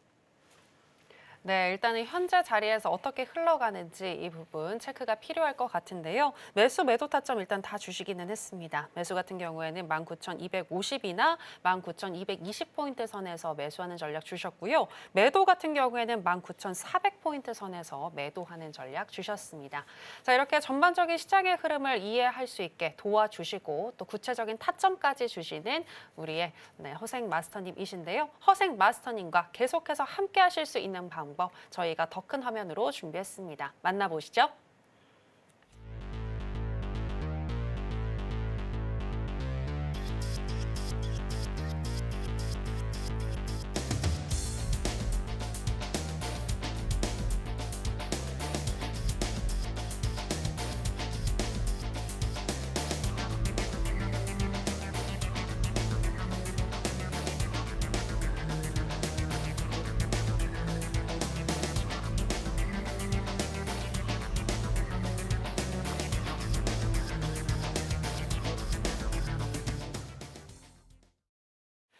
네, 일단은 현재 자리에서 어떻게 흘러가는지 이 부분 체크가 필요할 것 같은데요. 매수, 매도 타점 일단 다 주시기는 했습니다. 매수 같은 경우에는 19,250이나 19,220포인트 선에서 매수하는 전략 주셨고요. 매도 같은 경우에는 19,400포인트 선에서 매도하는 전략 주셨습니다. 자, 이렇게 전반적인 시장의 흐름을 이해할 수 있게 도와주시고 또 구체적인 타점까지 주시는 우리의 허생 마스터님이신데요. 허생 마스터님과 계속해서 함께 하실 수 있는 방법 저희가 더 큰 화면으로 준비했습니다. 만나보시죠.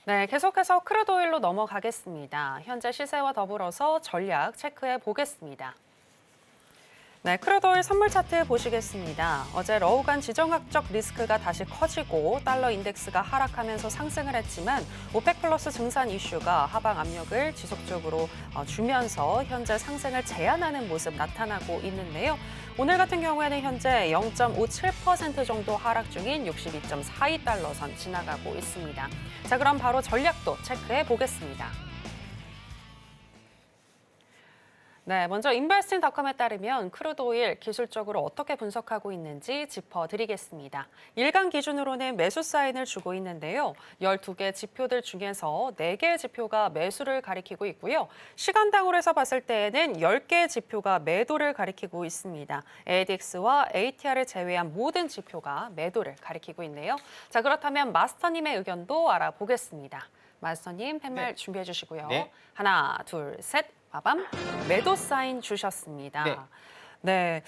네, 계속해서 크루드 오일로 넘어가겠습니다. 현재 시세와 더불어서 전략 체크해 보겠습니다. 네, 크루드 오일 선물 차트 보시겠습니다. 어제 러우간 지정학적 리스크가 다시 커지고 달러 인덱스가 하락하면서 상승을 했지만 오펙 플러스 증산 이슈가 하방 압력을 지속적으로 주면서 현재 상승을 제한하는 모습 나타나고 있는데요. 오늘 같은 경우에는 현재 0.57% 정도 하락 중인 62.42달러 선 지나가고 있습니다. 자, 그럼 바로 전략도 체크해 보겠습니다. 네, 먼저 인베스팅닷컴에 따르면 크루드 오일 기술적으로 어떻게 분석하고 있는지 짚어드리겠습니다. 일간 기준으로는 매수 사인을 주고 있는데요. 12개 지표들 중에서 4개의 지표가 매수를 가리키고 있고요. 시간당으로 해서 봤을 때에는 10개의 지표가 매도를 가리키고 있습니다. ADX와 ATR을 제외한 모든 지표가 매도를 가리키고 있네요. 자, 그렇다면 마스터님의 의견도 알아보겠습니다. 마스터님 팻말 준비해 주시고요. 네. 하나, 둘, 셋. 빠밤. 매도 사인 주셨습니다. 네. 네.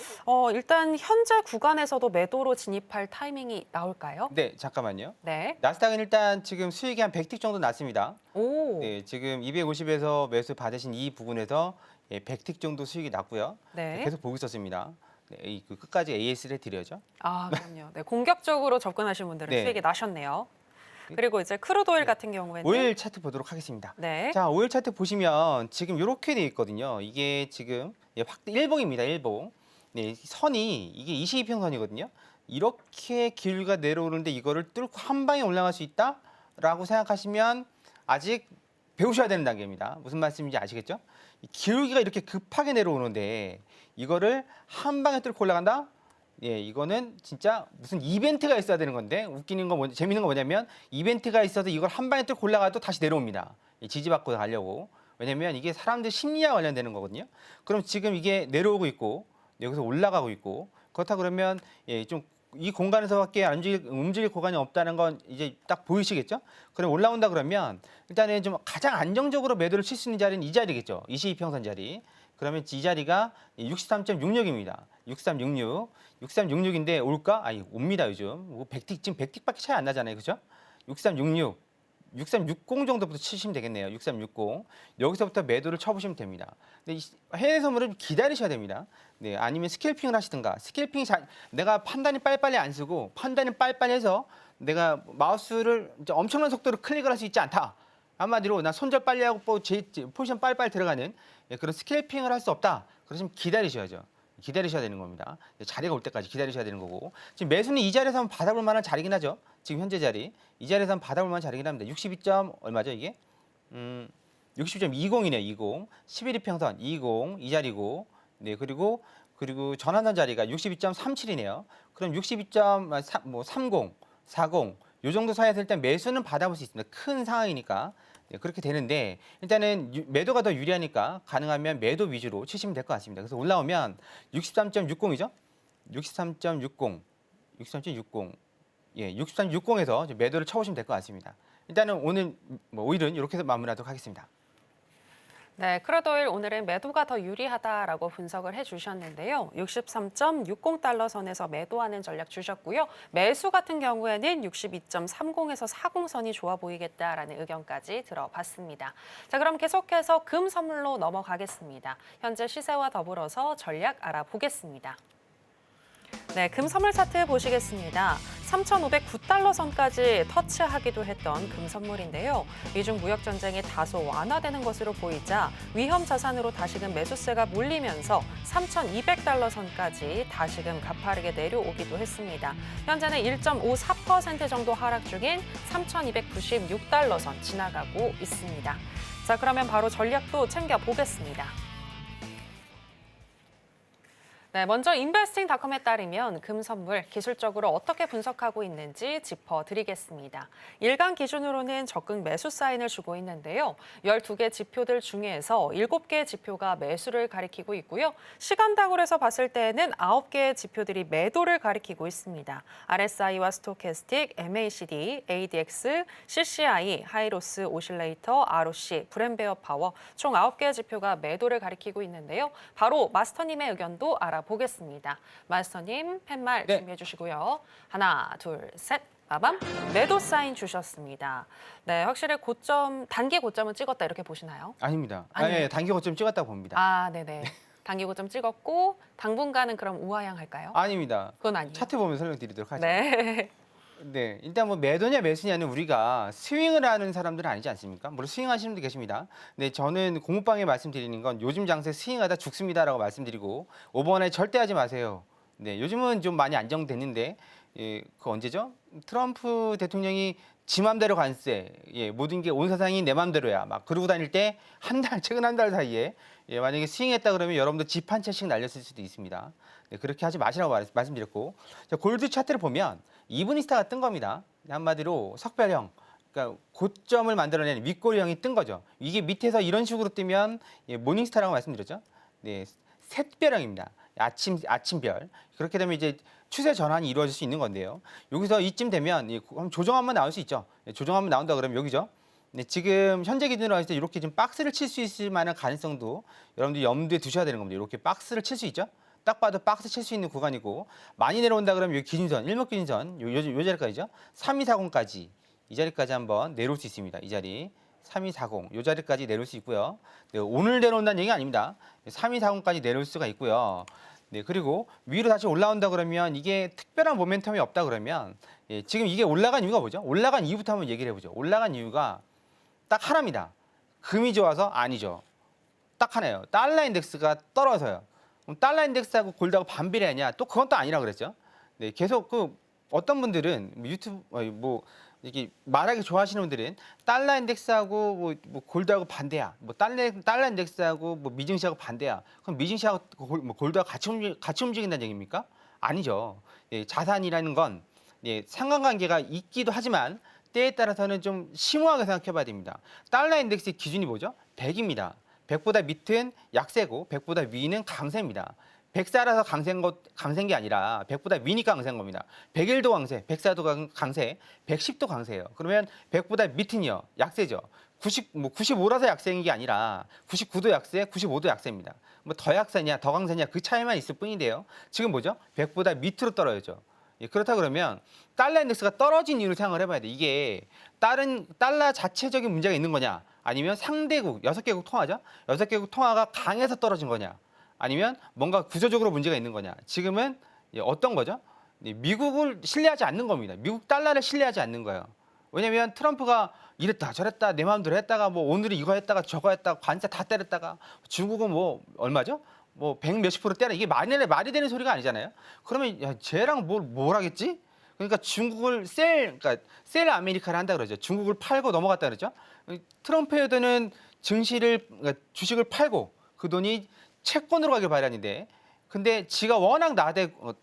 일단 현재 구간에서도 매도로 진입할 타이밍이 나올까요? 네, 잠깐만요. 네. 나스닥은 일단 지금 수익이 한 100틱 정도 났습니다. 오. 네, 지금 250에서 매수 받으신 이 부분에서 100틱 정도 수익이 났고요. 네. 계속 보고 있었습니다. 네, 끝까지 AS를 해드려야죠. 아, 그럼요. 네, 공격적으로 접근하신 분들은 네. 수익이 나셨네요. 그리고 이제 크루드 오일 같은 경우에는 오일 차트 보도록 하겠습니다. 네. 자, 오일 차트 보시면 지금 이렇게 돼 있거든요. 이게 지금 확대 일봉입니다. 일봉. 네, 선이 이게 22평선이거든요. 이렇게 기울기가 내려오는데 이거를 뚫고 한 방에 올라갈 수 있다라고 생각하시면 아직 배우셔야 되는 단계입니다. 무슨 말씀인지 아시겠죠? 이 기울기가 이렇게 급하게 내려오는데 이거를 한 방에 뚫고 올라간다? 예, 이거는 진짜 무슨 이벤트가 있어야 되는 건데 웃기는 거 재밌는 거 뭐냐면 이벤트가 있어서 이걸 한 방에 뚫고 올라가도 다시 내려옵니다. 지지받고 가려고. 왜냐면 이게 사람들 심리와 관련되는 거거든요. 그럼 지금 이게 내려오고 있고 여기서 올라가고 있고 그렇다 그러면 예, 좀 이 공간에서밖에 안 움직일 공간이 없다는 건 이제 딱 보이시겠죠? 그럼 올라온다 그러면 일단은 좀 가장 안정적으로 매도를 칠 수 있는 자리는 이 자리겠죠. 22평선 자리. 그러면 이 자리가 63.66입니다. 6366. 6366인데 올까? 아니 옵니다 요즘. 100틱 지금 100틱밖에 차이 안 나잖아요, 그죠? 6366, 6360 정도부터 치시면 되겠네요. 6360 여기서부터 매도를 쳐보시면 됩니다. 근데 해외 선물은 기다리셔야 됩니다. 네, 아니면 스캘핑을 하시든가. 내가 판단이 빨리빨리 안 쓰고 판단이 빨리빨리 해서 내가 마우스를 이제 엄청난 속도로 클릭을 할 수 있지 않다. 한마디로 나 손절 빨리 하고 포지션 빨리빨리 들어가는 예, 그런 스캘핑을 할 수 없다. 그러시면 기다리셔야죠. 기다리셔야 되는 겁니다. 자리가 올 때까지 기다리셔야 되는 거고 지금 매수는 이 자리에서 한번 받아볼 만한 자리긴 하죠. 지금 현재 자리 이 자리에서 한번 받아볼 만한 자리긴 합니다. 62점 얼마죠 이게? 60.20이네요. 20 11이평선 20 이 자리고 네 그리고 전환선 자리가 62.37이네요. 그럼 62.30 40 요 정도 사이에서 일단 매수는 받아볼 수 있습니다. 큰 상황이니까. 네, 그렇게 되는데 일단은 매도가 더 유리하니까 가능하면 매도 위주로 치시면 될 것 같습니다. 그래서 올라오면 63.60이죠? 63.60, 63.60, 예, 63.60에서 매도를 쳐보시면 될 것 같습니다. 일단은 오늘 오일은 이렇게 해서 마무리하도록 하겠습니다. 네, 크루드오일 오늘은 매도가 더 유리하다라고 분석을 해주셨는데요. 63.60달러 선에서 매도하는 전략 주셨고요. 매수 같은 경우에는 62.30에서 40선이 좋아 보이겠다라는 의견까지 들어봤습니다. 자, 그럼 계속해서 금 선물로 넘어가겠습니다. 현재 시세와 더불어서 전략 알아보겠습니다. 네, 금 선물 차트 보시겠습니다. 3,509달러 선까지 터치하기도 했던 금 선물인데요. 미중 무역 전쟁이 다소 완화되는 것으로 보이자 위험 자산으로 다시금 매수세가 몰리면서 3,200달러 선까지 다시금 가파르게 내려오기도 했습니다. 현재는 1.54% 정도 하락 중인 3,296달러 선 지나가고 있습니다. 자, 그러면 바로 전략도 챙겨보겠습니다. 네, 먼저 인베스팅닷컴에 따르면 금 선물 기술적으로 어떻게 분석하고 있는지 짚어드리겠습니다. 일간 기준으로는 적극 매수 사인을 주고 있는데요. 12개 지표들 중에서 7개의 지표가 매수를 가리키고 있고요. 시간당으로 해서 봤을 때에는 9개의 지표들이 매도를 가리키고 있습니다. RSI와 스토캐스틱, MACD, ADX, CCI, 하이로스, 오실레이터, ROC, 브랜베어 파워 총 9개의 지표가 매도를 가리키고 있는데요. 바로 마스터님의 의견도 알아보겠습니다. 마스터님 팻말 네. 준비해 주시고요. 하나, 둘, 셋. 빠밤. 매도 사인 주셨습니다. 네, 확실히 단기 고점은 찍었다 이렇게 보시나요? 아닙니다. 아니에요. 예, 단기 고점 찍었다고 봅니다. 아, 네네. 단기 고점 찍었고 당분간은 그럼 우하향할까요? 아닙니다. 그건 아니에요. 차트 보면 설명드리도록 하죠. 네. 네, 일단 뭐 매도냐 매수냐는 우리가 스윙을 하는 사람들은 아니지 않습니까? 물론 스윙하시는 분도 계십니다. 네, 저는 공부방에 말씀드리는 건 요즘 장세 스윙하다 죽습니다라고 말씀드리고 오버원에 절대 하지 마세요. 네, 요즘은 좀 많이 안정됐는데 예, 그 언제죠? 트럼프 대통령이 지 맘대로 관세, 예, 모든 게 온 세상이 내 맘대로야. 막 그러고 다닐 때 최근 한 달 사이에 예, 만약에 스윙했다 그러면 여러분도 집 한 채씩 날렸을 수도 있습니다. 네, 그렇게 하지 마시라고 말씀드렸고, 자, 골드 차트를 보면 이브니스타가 뜬 겁니다. 한마디로 석별형, 그러니까 고점을 만들어낸 윗꼬리형이 뜬 거죠. 이게 밑에서 이런 식으로 뜨면 예, 모닝스타라고 말씀드렸죠. 네, 샛별형입니다. 아침별. 그렇게 되면 이제 추세 전환이 이루어질 수 있는 건데요. 여기서 이쯤 되면 조정 한번 나올 수 있죠. 조정 한번 나온다 그러면 여기죠. 네, 지금 현재 기준으로 봤을 때 이렇게 좀 박스를 칠 수 있을 만한 가능성도 여러분들이 염두에 두셔야 되는 겁니다. 이렇게 박스를 칠 수 있죠. 딱 봐도 박스 칠 수 있는 구간이고 많이 내려온다 그러면 여기 기준선, 일목기준선 요 자리까지죠. 3240까지 이 자리까지 한번 내려올 수 있습니다. 이 자리 3240 요 자리까지 내려올 수 있고요. 네, 오늘 내려온다는 얘기가 아닙니다. 3240까지 내려올 수가 있고요. 네, 그리고 위로 다시 올라온다 그러면 이게 특별한 모멘텀이 없다 그러면 예, 지금 이게 올라간 이유가 뭐죠? 올라간 이유부터 한번 얘기를 해보죠. 올라간 이유가 딱 하나입니다. 금이 좋아서 아니죠. 딱 하나예요. 달러 인덱스가 떨어져요. 그럼 달러 인덱스하고 골드하고 반비례하냐? 또 그건 또 아니라 그랬죠. 네, 계속 어떤 분들은 유튜브 뭐 이게 말하기 좋아하시는 분들은 달러 인덱스하고 뭐 골드하고 반대야. 뭐 달러 인덱스하고 뭐 미증시하고 반대야. 그럼 미증시하고 골드하고 같이 움직인다는 얘기입니까? 아니죠. 예, 자산이라는 건 예, 상관관계가 있기도 하지만 때에 따라서는 좀 심오하게 생각해 봐야 됩니다. 달러 인덱스의 기준이 뭐죠? 100입니다. 100보다 밑은 약세고 100보다 위는 강세입니다. 104라서 강세인 게 아니라 100보다 위니까 강세인 겁니다. 101도 강세, 104도 강세, 110도 강세예요. 그러면 100보다 밑은요, 약세죠. 95라서 약세인 게 아니라 99도 약세, 95도 약세입니다. 뭐 더 약세냐, 더 강세냐 그 차이만 있을 뿐인데요. 지금 뭐죠? 100보다 밑으로 떨어져죠. 예, 그렇다 그러면 달러 인덱스가 떨어진 이유를 생각을 해봐야 돼. 이게 다른 달러 자체적인 문제가 있는 거냐, 아니면 상대국 6개국 통화죠. 6개국 통화가 강해서 떨어진 거냐, 아니면 뭔가 구조적으로 문제가 있는 거냐. 지금은 어떤 거죠? 미국을 신뢰하지 않는 겁니다. 미국 달러를 신뢰하지 않는 거예요. 왜냐하면 트럼프가 이랬다 저랬다 내 마음대로 했다가 뭐 오늘은 이거 했다가 저거 했다가 관세 다 때렸다가 중국은 뭐 얼마죠? 뭐 100 몇십 프로 때려. 이게 말이 되는 소리가 아니잖아요. 그러면 야, 쟤랑 뭘 하겠지? 그러니까 중국을 그러니까 셀 아메리카를 한다 그러죠. 중국을 팔고 넘어갔다 그러죠. 트럼프에서는 그러니까 주식을 팔고 그 돈이 채권으로 가길 바라는데, 근데 지가 워낙 나대고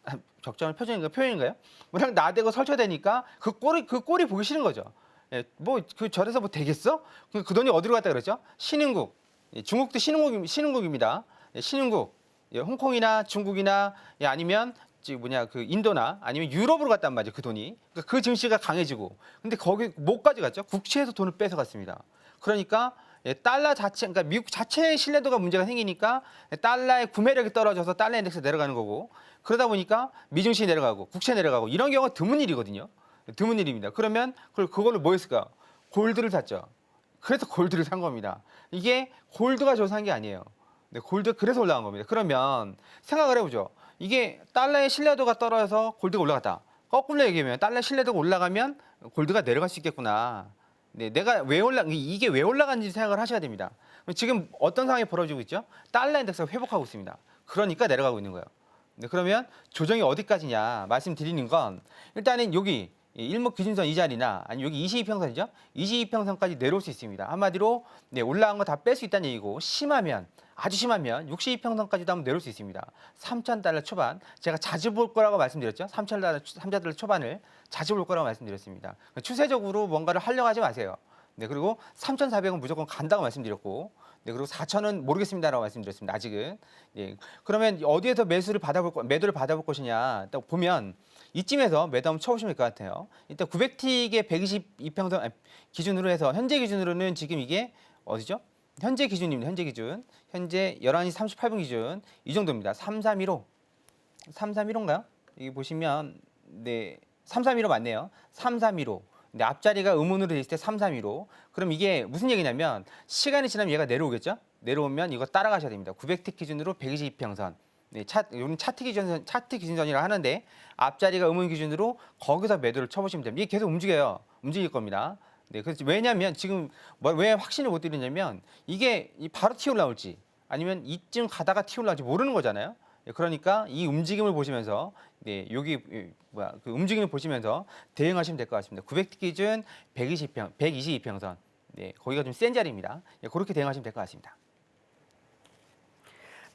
적절한 표현인가요? 워낙 나대고 설쳐대니까 그 꼴이 보기 싫은 거죠. 예, 뭐 그 절에서 뭐 되겠어? 그 돈이 어디로 갔다 그랬죠? 신흥국. 예, 중국도 신흥국입니다. 예, 신흥국. 예, 홍콩이나 중국이나 예, 아니면 그 인도나 아니면 유럽으로 갔단 말이죠. 그 돈이. 그러니까 그 증시가 강해지고. 근데 거기 뭐까지 갔죠? 국채에서 돈을 뺏어 갔습니다. 그러니까 예, 달러 자체, 그러니까 미국 자체의 신뢰도가 문제가 생기니까 달러의 구매력이 떨어져서 달러 인덱스 내려가는 거고, 그러다 보니까 미증시 내려가고 국채 내려가고 이런 경우가 드문 일이거든요. 드문 일입니다. 그러면 그걸로 뭐 했을까? 골드를 샀죠. 그래서 골드를 산 겁니다. 이게 골드가 줘서 산 게 아니에요. 네, 골드 그래서 올라간 겁니다. 그러면 생각을 해보죠. 이게 달러의 신뢰도가 떨어져서 골드가 올라갔다. 거꾸로 얘기하면 달러 신뢰도가 올라가면 골드가 내려갈 수 있겠구나. 네, 이게 왜 올라간지 생각을 하셔야 됩니다. 지금 어떤 상황이 벌어지고 있죠? 달러 인덱스가 회복하고 있습니다. 그러니까 내려가고 있는 거예요. 네, 그러면 조정이 어디까지냐 말씀드리는 건 일단은 여기 일목기준선 이 자리나 아니 여기 22평선이죠. 22평선까지 내려올 수 있습니다. 한마디로 네, 올라간 거 다 뺄 수 있다는 얘기고, 아주 심하면 62평선까지도 한번 내려올 수 있습니다. 3,000달러 초반, 제가 자주 볼 거라고 말씀드렸죠. 3,000달러 초반을 자주 볼 거라고 말씀드렸습니다. 추세적으로 뭔가를 하려고 하지 마세요. 네, 그리고 3,400은 무조건 간다고 말씀드렸고, 네, 그리고 4,000은 모르겠습니다라고 말씀드렸습니다. 아직은. 예, 그러면 어디에서 매도를 받아볼 것이냐 딱 보면 이쯤에서 매도 한번 쳐보시면 될 것 같아요. 일단 900틱의 122평선 기준으로 해서 현재 기준으로는 지금 이게 어디죠? 현재 기준입니다. 현재 기준. 현재 11시 38분 기준 이 정도입니다. 3315. 3315인가요? 여기 보시면 네, 3315 맞네요. 3315. 근데 앞자리가 의문으로 돼 있을 때 3315. 그럼 이게 무슨 얘기냐면 시간이 지나면 얘가 내려오겠죠? 내려오면 이거 따라가셔야 됩니다. 900틱 기준으로 122평선. 네, 요는 차트 기준선이라 하는데 앞자리가 의문 기준으로 거기서 매도를 쳐보시면 됩니다. 이게 계속 움직일 겁니다. 네, 그래서 왜냐하면 지금 왜 확신을 못 드리냐면 이게 바로 튀어 올라올지 아니면 이쯤 가다가 튀어 올라올지 모르는 거잖아요. 네, 그러니까 이 움직임을 보시면서 네, 그 움직임을 보시면서 대응하시면 될 것 같습니다. 900틱 기준 122평선. 네, 거기가 좀 센 자리입니다. 네, 그렇게 대응하시면 될 것 같습니다.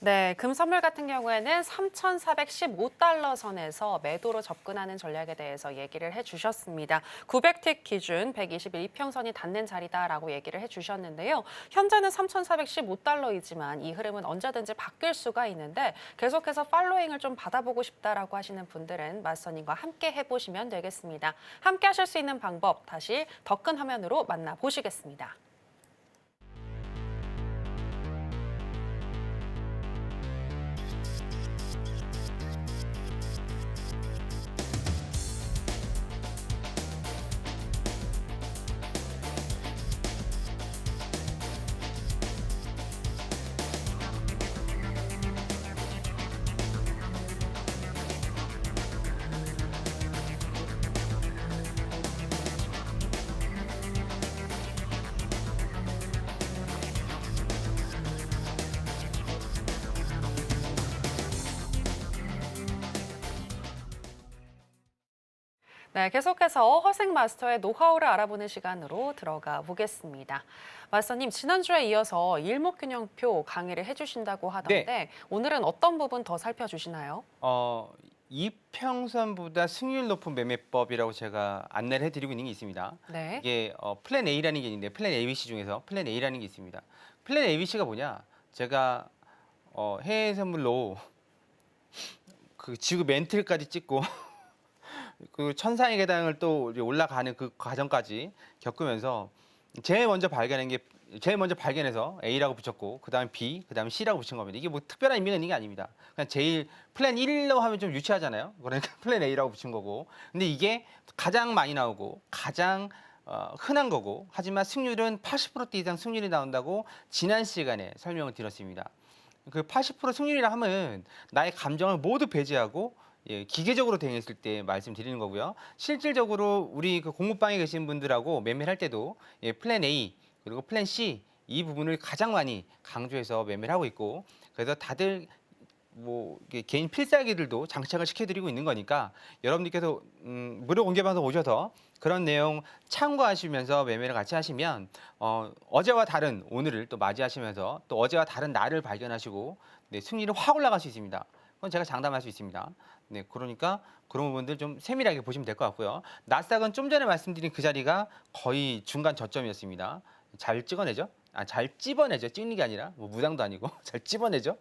네, 금 선물 같은 경우에는 3,415달러 선에서 매도로 접근하는 전략에 대해서 얘기를 해주셨습니다. 900틱 기준 121이평선이 닿는 자리다라고 얘기를 해주셨는데요. 현재는 3,415달러이지만 이 흐름은 언제든지 바뀔 수가 있는데 계속해서 팔로잉을 좀 받아보고 싶다라고 하시는 분들은 맞선님과 함께 해보시면 되겠습니다. 함께 하실 수 있는 방법 다시 더 큰 화면으로 만나보시겠습니다. 네, 계속해서 허생 마스터의 노하우를 알아보는 시간으로 들어가 보겠습니다. 마스터님, 지난주에 이어서 일목균형표 강의를 해주신다고 하던데 네. 오늘은 어떤 부분 더 살펴주시나요? 이평선보다 승률 높은 매매법이라고 제가 안내를 해드리고 있는 게 있습니다. 네. 이게 플랜 A라는 게 있는데 플랜 ABC 중에서 플랜 A라는 게 있습니다. 플랜 ABC가 뭐냐? 제가 해외 선물로 그 지구 멘틀까지 찍고 그 천상의 계단을 또 이제 올라가는 그 과정까지 겪으면서 제일 먼저 발견해서 A라고 붙였고 그다음에 B, 그다음에 C라고 붙인 겁니다. 이게 뭐 특별한 의미가 있는 게 아닙니다. 그냥 제일 플랜 1로 하면 좀 유치하잖아요. 그러니까 플랜 A라고 붙인 거고. 근데 이게 가장 많이 나오고 가장 흔한 거고 하지만 승률은 80%대 이상 승률이 나온다고 지난 시간에 설명을 드렸습니다. 그 80% 승률이라 하면 나의 감정을 모두 배제하고 기계적으로 대응했을 때 말씀드리는 거고요. 실질적으로 우리 그 공부방에 계신 분들하고 매매를 할 때도 플랜 A 그리고 플랜 C 이 부분을 가장 많이 강조해서 매매를 하고 있고 그래서 다들 뭐 이게 개인 필살기들도 장착을 시켜드리고 있는 거니까 여러분들께서 무료 공개 방송 오셔서 그런 내용 참고하시면서 매매를 같이 하시면 어제와 다른 오늘을 또 맞이하시면서 또 어제와 다른 날을 발견하시고 네, 승리를 확 올라갈 수 있습니다. 그건 제가 장담할 수 있습니다. 네, 그러니까 그런 부분들 좀 세밀하게 보시면 될 것 같고요. 나스닥은 좀 전에 말씀드린 그 자리가 거의 중간 저점이었습니다. 잘 찍어내죠? 잘 찝어내죠. 찍는 게 아니라 뭐 무당도 아니고 잘 찝어내죠.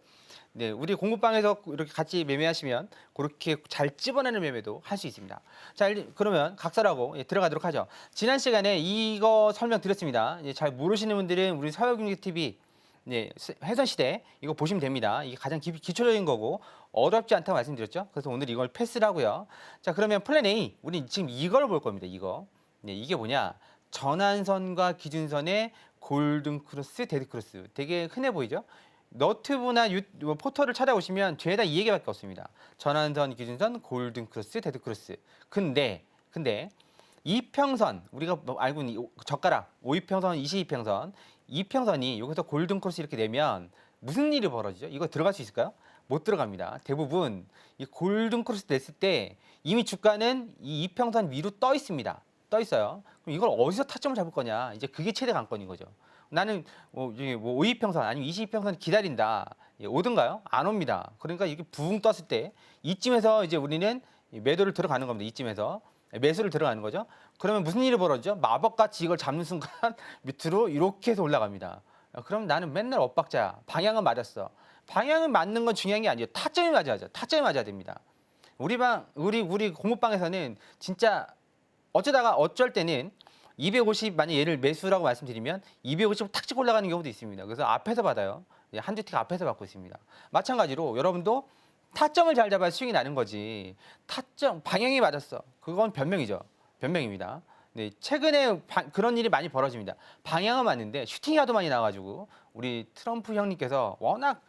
네, 우리 공부방에서 이렇게 같이 매매하시면 그렇게 잘 찝어내는 매매도 할 수 있습니다. 자, 그러면 각설하고 들어가도록 하죠. 지난 시간에 이거 설명드렸습니다. 잘 모르시는 분들은 우리 서울경제TV 네, 해선시대 이거 보시면 됩니다. 이게 가장 기초적인 거고 어렵지 않다고 말씀드렸죠. 그래서 오늘 이걸 패스를 하고요. 자, 그러면 플랜 A, 우리 지금 이걸 볼 겁니다. 이거. 네, 이게 뭐냐? 전환선과 기준선의 골든 크로스, 데드 크로스. 되게 흔해 보이죠? 너튜브나 포털을 찾아오시면 죄다 이 얘기밖에 없습니다. 전환선, 기준선, 골든 크로스, 데드 크로스. 근데 이평선 우리가 알고 있는 젓가락, 5이평선, 22평선, 이평선이 여기서 골든 크로스 이렇게 내면 무슨 일이 벌어지죠? 이거 들어갈 수 있을까요? 못 들어갑니다. 대부분 이 골든 크로스 냈을 때 이미 주가는 이 이평선 위로 떠 있습니다. 떠 있어요. 그럼 이걸 어디서 타점을 잡을 거냐? 이제 그게 최대 관건인 거죠. 나는 뭐 5이평선 아니면 22평선 기다린다. 오든가요? 안 옵니다. 그러니까 이게 붕 떴을 때 이쯤에서 이제 우리는 매도를 들어가는 겁니다. 이쯤에서 매수를 들어가는 거죠. 그러면 무슨 일이 벌어지죠? 마법같이 이걸 잡는 순간 밑으로 이렇게 해서 올라갑니다. 그럼 나는 맨날 엇박자야. 방향은 맞았어. 방향은 맞는 건 중요한 게 아니에요. 타점이 맞아야죠. 타점이 맞아야 됩니다. 우리 공부방에서는 진짜 어쩔 때는 250 만약 얘를 매수라고 말씀드리면 250 탁 찍고 올라가는 경우도 있습니다. 그래서 앞에서 받아요. 한두 티가 앞에서 받고 있습니다. 마찬가지로 여러분도 타점을 잘 잡아야 수익이 나는 거지. 타점 방향이 맞았어. 그건 변명이죠. 변명입니다. 네, 최근에 그런 일이 많이 벌어집니다. 방향은 맞는데 슈팅이 하도 많이 나와가지고 우리 트럼프 형님께서 워낙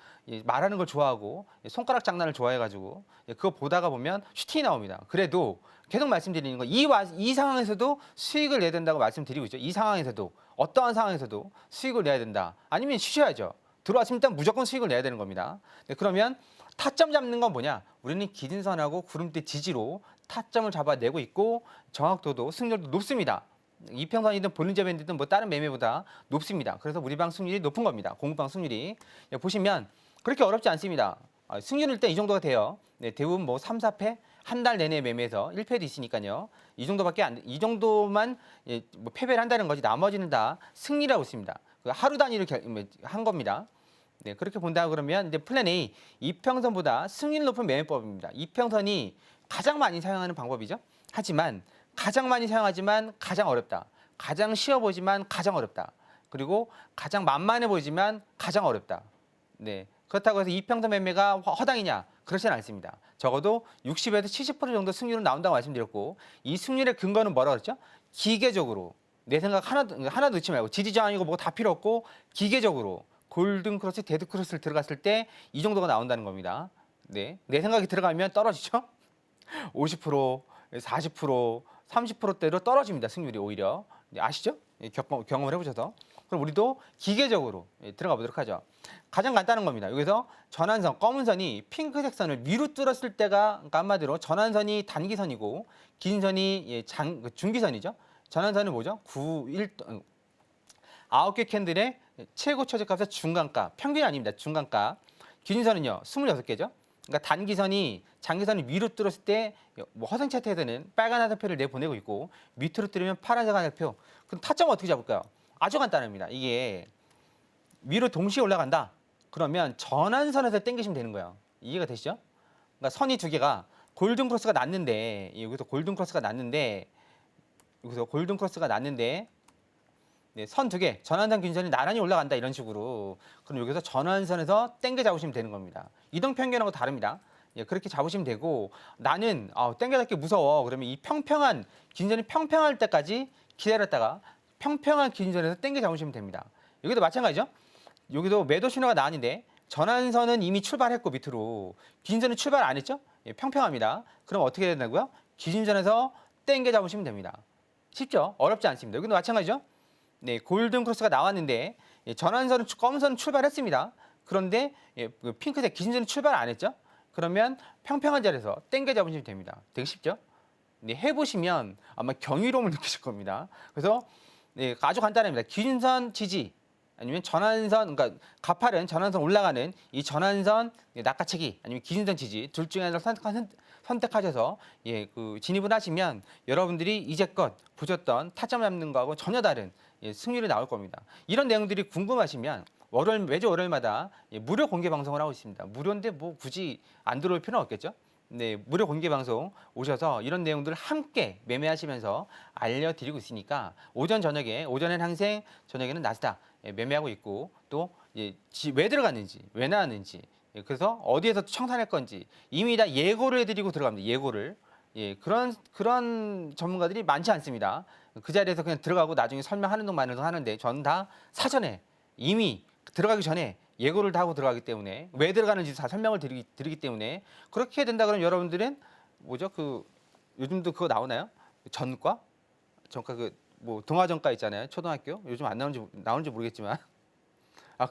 말하는 걸 좋아하고 손가락 장난을 좋아해가지고 그거 보다가 보면 슈팅이 나옵니다. 그래도 계속 말씀드리는 거 이 상황에서도 수익을 내야 된다고 말씀드리고 있죠. 이 상황에서도 어떠한 상황에서도 수익을 내야 된다. 아니면 쉬셔야죠. 들어왔으면 일단 무조건 수익을 내야 되는 겁니다. 네, 그러면 타점 잡는 건 뭐냐? 우리는 기준선하고 구름대 지지로 타점을 잡아내고 있고 정확도도 승률도 높습니다. 이평선이든 볼린저 밴드든 뭐 다른 매매보다 높습니다. 그래서 우리 방 승률이 높은 겁니다. 공부방 승률이 보시면 그렇게 어렵지 않습니다. 승률일 때 이 정도가 돼요. 네, 대부분 뭐 3, 4패 한 달 내내 매매해서 1패도 있으니까요. 이 정도만 뭐 패배를 한다는 거지 나머지는 다 승리라고 있습니다. 하루 단위로 한 겁니다. 네, 그렇게 본다 그러면 이제 플랜 A 이평선보다 승률 높은 매매법입니다. 이평선이 가장 많이 사용하는 방법이죠. 하지만 가장 많이 사용하지만 가장 어렵다. 가장 쉬워 보이지만 가장 어렵다. 그리고 가장 만만해 보이지만 가장 어렵다. 네, 그렇다고 해서 이평선 매매가 허당이냐? 그렇지는 않습니다. 적어도 60에서 70% 정도 승률은 나온다고 말씀드렸고 이 승률의 근거는 뭐라고 그랬죠? 기계적으로 내 생각 하나도 넣지 말고 지지저항이고 뭐 다 필요 없고 기계적으로 골든 크로스, 데드 크로스를 들어갔을 때 이 정도가 나온다는 겁니다. 네, 내 생각이 들어가면 떨어지죠? 50%, 40%, 30%대로 떨어집니다. 승률이 오히려. 네, 아시죠? 경험을 해보셔서. 그럼 우리도 기계적으로 들어가 보도록 하죠. 가장 간단한 겁니다. 여기서 전환선, 검은 선이 핑크색 선을 위로 뚫었을 때가 그러니까 한마디로 전환선이 단기선이고 긴 선이 중기선이죠. 전환선은 뭐죠? 9개 캔들의 최고 최저값의 중간값, 평균이 아닙니다. 중간값. 기준선은요, 26개죠. 그러니까 단기선이 장기선을 위로 뚫었을 때 뭐 허생 차트에서는 빨간 화살표를 내보내고 있고 밑으로 뚫으면 파란색 화살표. 그럼 타점은 어떻게 잡을까요? 아주 간단합니다. 이게 위로 동시에 올라간다. 그러면 전환선에서 당기시면 되는 거예요. 이해가 되시죠? 그러니까 선이 두 개가 골든 크로스가 났는데 여기서 골든 크로스가 났는데 네, 선 두 개, 전환선 균선이 나란히 올라간다 이런 식으로. 그럼 여기서 전환선에서 당겨 잡으시면 되는 겁니다. 이동 평균하고 다릅니다. 예, 그렇게 잡으시면 되고 나는 당겨 잡기 무서워. 그러면 이 평평한 균선이 평평할 때까지 기다렸다가 평평한 균선에서 당겨 잡으시면 됩니다. 여기도 마찬가지죠. 여기도 매도 신호가 나왔는데 전환선은 이미 출발했고 밑으로 기준선은 출발 안 했죠? 예, 평평합니다. 그럼 어떻게 된다고요? 기준선에서 당겨 잡으시면 됩니다. 쉽죠? 어렵지 않습니다. 여기도 마찬가지죠? 네, 골든 크로스가 나왔는데 전환선은 검은선은 출발했습니다. 그런데 그 핑크색 기준선은 출발 안 했죠? 그러면 평평한 자리에서 당겨 잡으시면 됩니다. 되게 쉽죠? 네, 해보시면 아마 경이로움을 느끼실 겁니다. 그래서 네, 아주 간단합니다. 기준선 지지 아니면 전환선, 그러니까 가파른 전환선 올라가는 이 전환선 낚아채기 아니면 기준선 지지 둘 중에 하나를 선택하셔서 진입을 하시면 여러분들이 이제껏 보셨던 타점 잡는 거하고 전혀 다른 승률이 나올 겁니다. 이런 내용들이 궁금하시면 매주 월요일마다 무료 공개 방송을 하고 있습니다. 무료인데 뭐 굳이 안 들어올 필요는 없겠죠? 네, 무료 공개 방송 오셔서 이런 내용들을 함께 매매하시면서 알려드리고 있으니까 오전에는 항생, 저녁에는 나스닥 매매하고 있고 또 왜 들어갔는지, 왜 나왔는지, 그래서 어디에서 청산할 건지 이미 다 예고를 해드리고 들어갑니다. 예고를. 그런 전문가들이 많지 않습니다. 그 자리에서 그냥 들어가고 나중에 설명하는 동안에도 하는데 저는 다 사전에 이미 들어가기 전에 예고를 다 하고 들어가기 때문에 왜 들어가는지 다 설명을 드리기 때문에 그렇게 된다 그러면 여러분들은 뭐죠? 요즘도 그거 나오나요? 전과 동아전과 있잖아요. 초등학교 요즘 안 나오는지 모르겠지만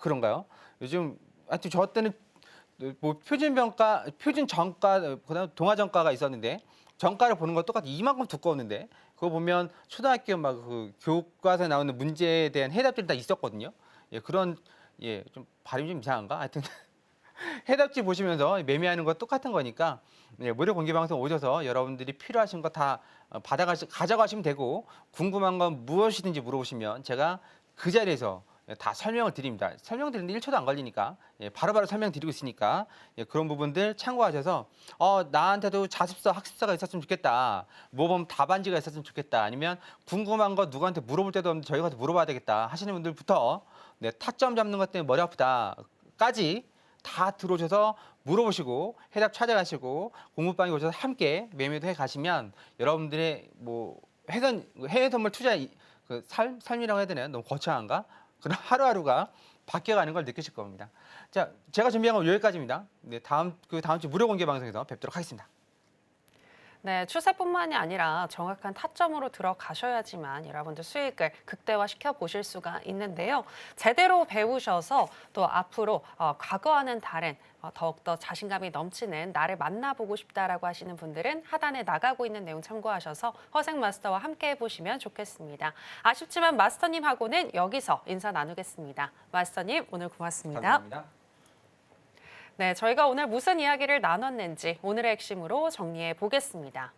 그런가요? 요즘 하여튼 저 때는 뭐 표준전과 그다음 동아전과가 있었는데 전과를 보는 거 똑같이 이만큼 두꺼웠는데 그거 보면 초등학교 그 교과서에 나오는 문제에 대한 해답들이 다 있었거든요. 좀 발음이 좀 이상한가? 하여튼 해답지 보시면서 매매하는 거 똑같은 거니까 무료 공개 방송 오셔서 여러분들이 필요하신 거 다 가져가시면 되고 궁금한 건 무엇이든지 물어보시면 제가 그 자리에서 다 설명을 드립니다. 설명드리는데 1초도 안 걸리니까 바로바로 설명드리고 있으니까 그런 부분들 참고하셔서 나한테도 자습서, 학습서가 있었으면 좋겠다. 모범 답안지가 있었으면 좋겠다. 아니면 궁금한 거 누구한테 물어볼 때도 없는데 저희가 물어봐야 되겠다 하시는 분들부터 타점 잡는 것 때문에 머리 아프다까지 다 들어오셔서 물어보시고 해답 찾아가시고 공부방에 오셔서 함께 매매도 해 가시면 여러분들의 해외 선물 투자 삶이라고 해야 되나요? 너무 거창한가? 그럼 하루하루가 바뀌어가는 걸 느끼실 겁니다. 자, 제가 준비한 건 여기까지입니다. 네, 다음 주 무료 공개 방송에서 뵙도록 하겠습니다. 네, 추세뿐만이 아니라 정확한 타점으로 들어가셔야지만 여러분들 수익을 극대화시켜 보실 수가 있는데요. 제대로 배우셔서 또 앞으로 과거와는 다른 더욱더 자신감이 넘치는 나를 만나보고 싶다라고 하시는 분들은 하단에 나가고 있는 내용 참고하셔서 허생 마스터와 함께 해보시면 좋겠습니다. 아쉽지만 마스터님하고는 여기서 인사 나누겠습니다. 마스터님, 오늘 고맙습니다. 감사합니다. 네, 저희가 오늘 무슨 이야기를 나눴는지 오늘의 핵심으로 정리해 보겠습니다.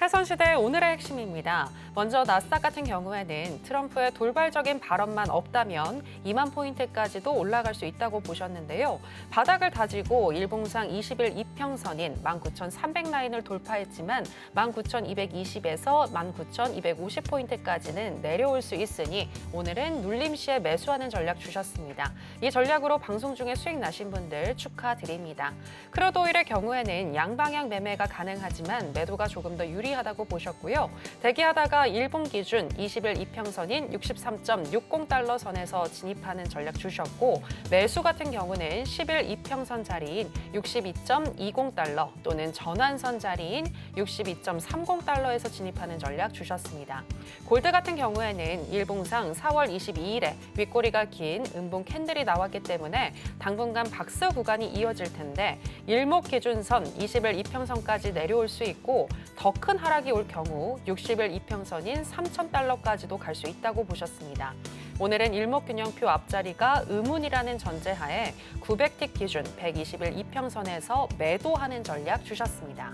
해선시대 오늘의 핵심입니다. 먼저 나스닥 같은 경우에는 트럼프의 돌발적인 발언만 없다면 2만 포인트까지도 올라갈 수 있다고 보셨는데요. 바닥을 다지고 일봉상 20일 이평선인 19,300 라인을 돌파했지만 19,220에서 19,250포인트까지는 내려올 수 있으니 오늘은 눌림 시에 매수하는 전략 주셨습니다. 이 전략으로 방송 중에 수익 나신 분들 축하드립니다. 크루드 오일의 경우에는 양방향 매매가 가능하지만 매도가 조금 더 유리 유리하다고 보셨고요. 대기하다가 일봉 기준 20일 이평선인 63.60달러 선에서 진입하는 전략 주셨고 매수 같은 경우는 10일 이평선 자리인 62.20달러 또는 전환선 자리인 62.30달러에서 진입하는 전략 주셨습니다. 골드 같은 경우에는 일봉상 4월 22일에 윗꼬리가 긴 음봉 캔들이 나왔기 때문에 당분간 박스 구간이 이어질 텐데 일목 기준선 20일 이평선까지 내려올 수 있고 더 큰 하락이 올 경우 60일 이평선인 3,000달러까지도 갈 수 있다고 보셨습니다. 오늘은 일목균형표 앞자리가 의문이라는 전제하에 900틱 기준 120일 이평선에서 매도하는 전략 주셨습니다.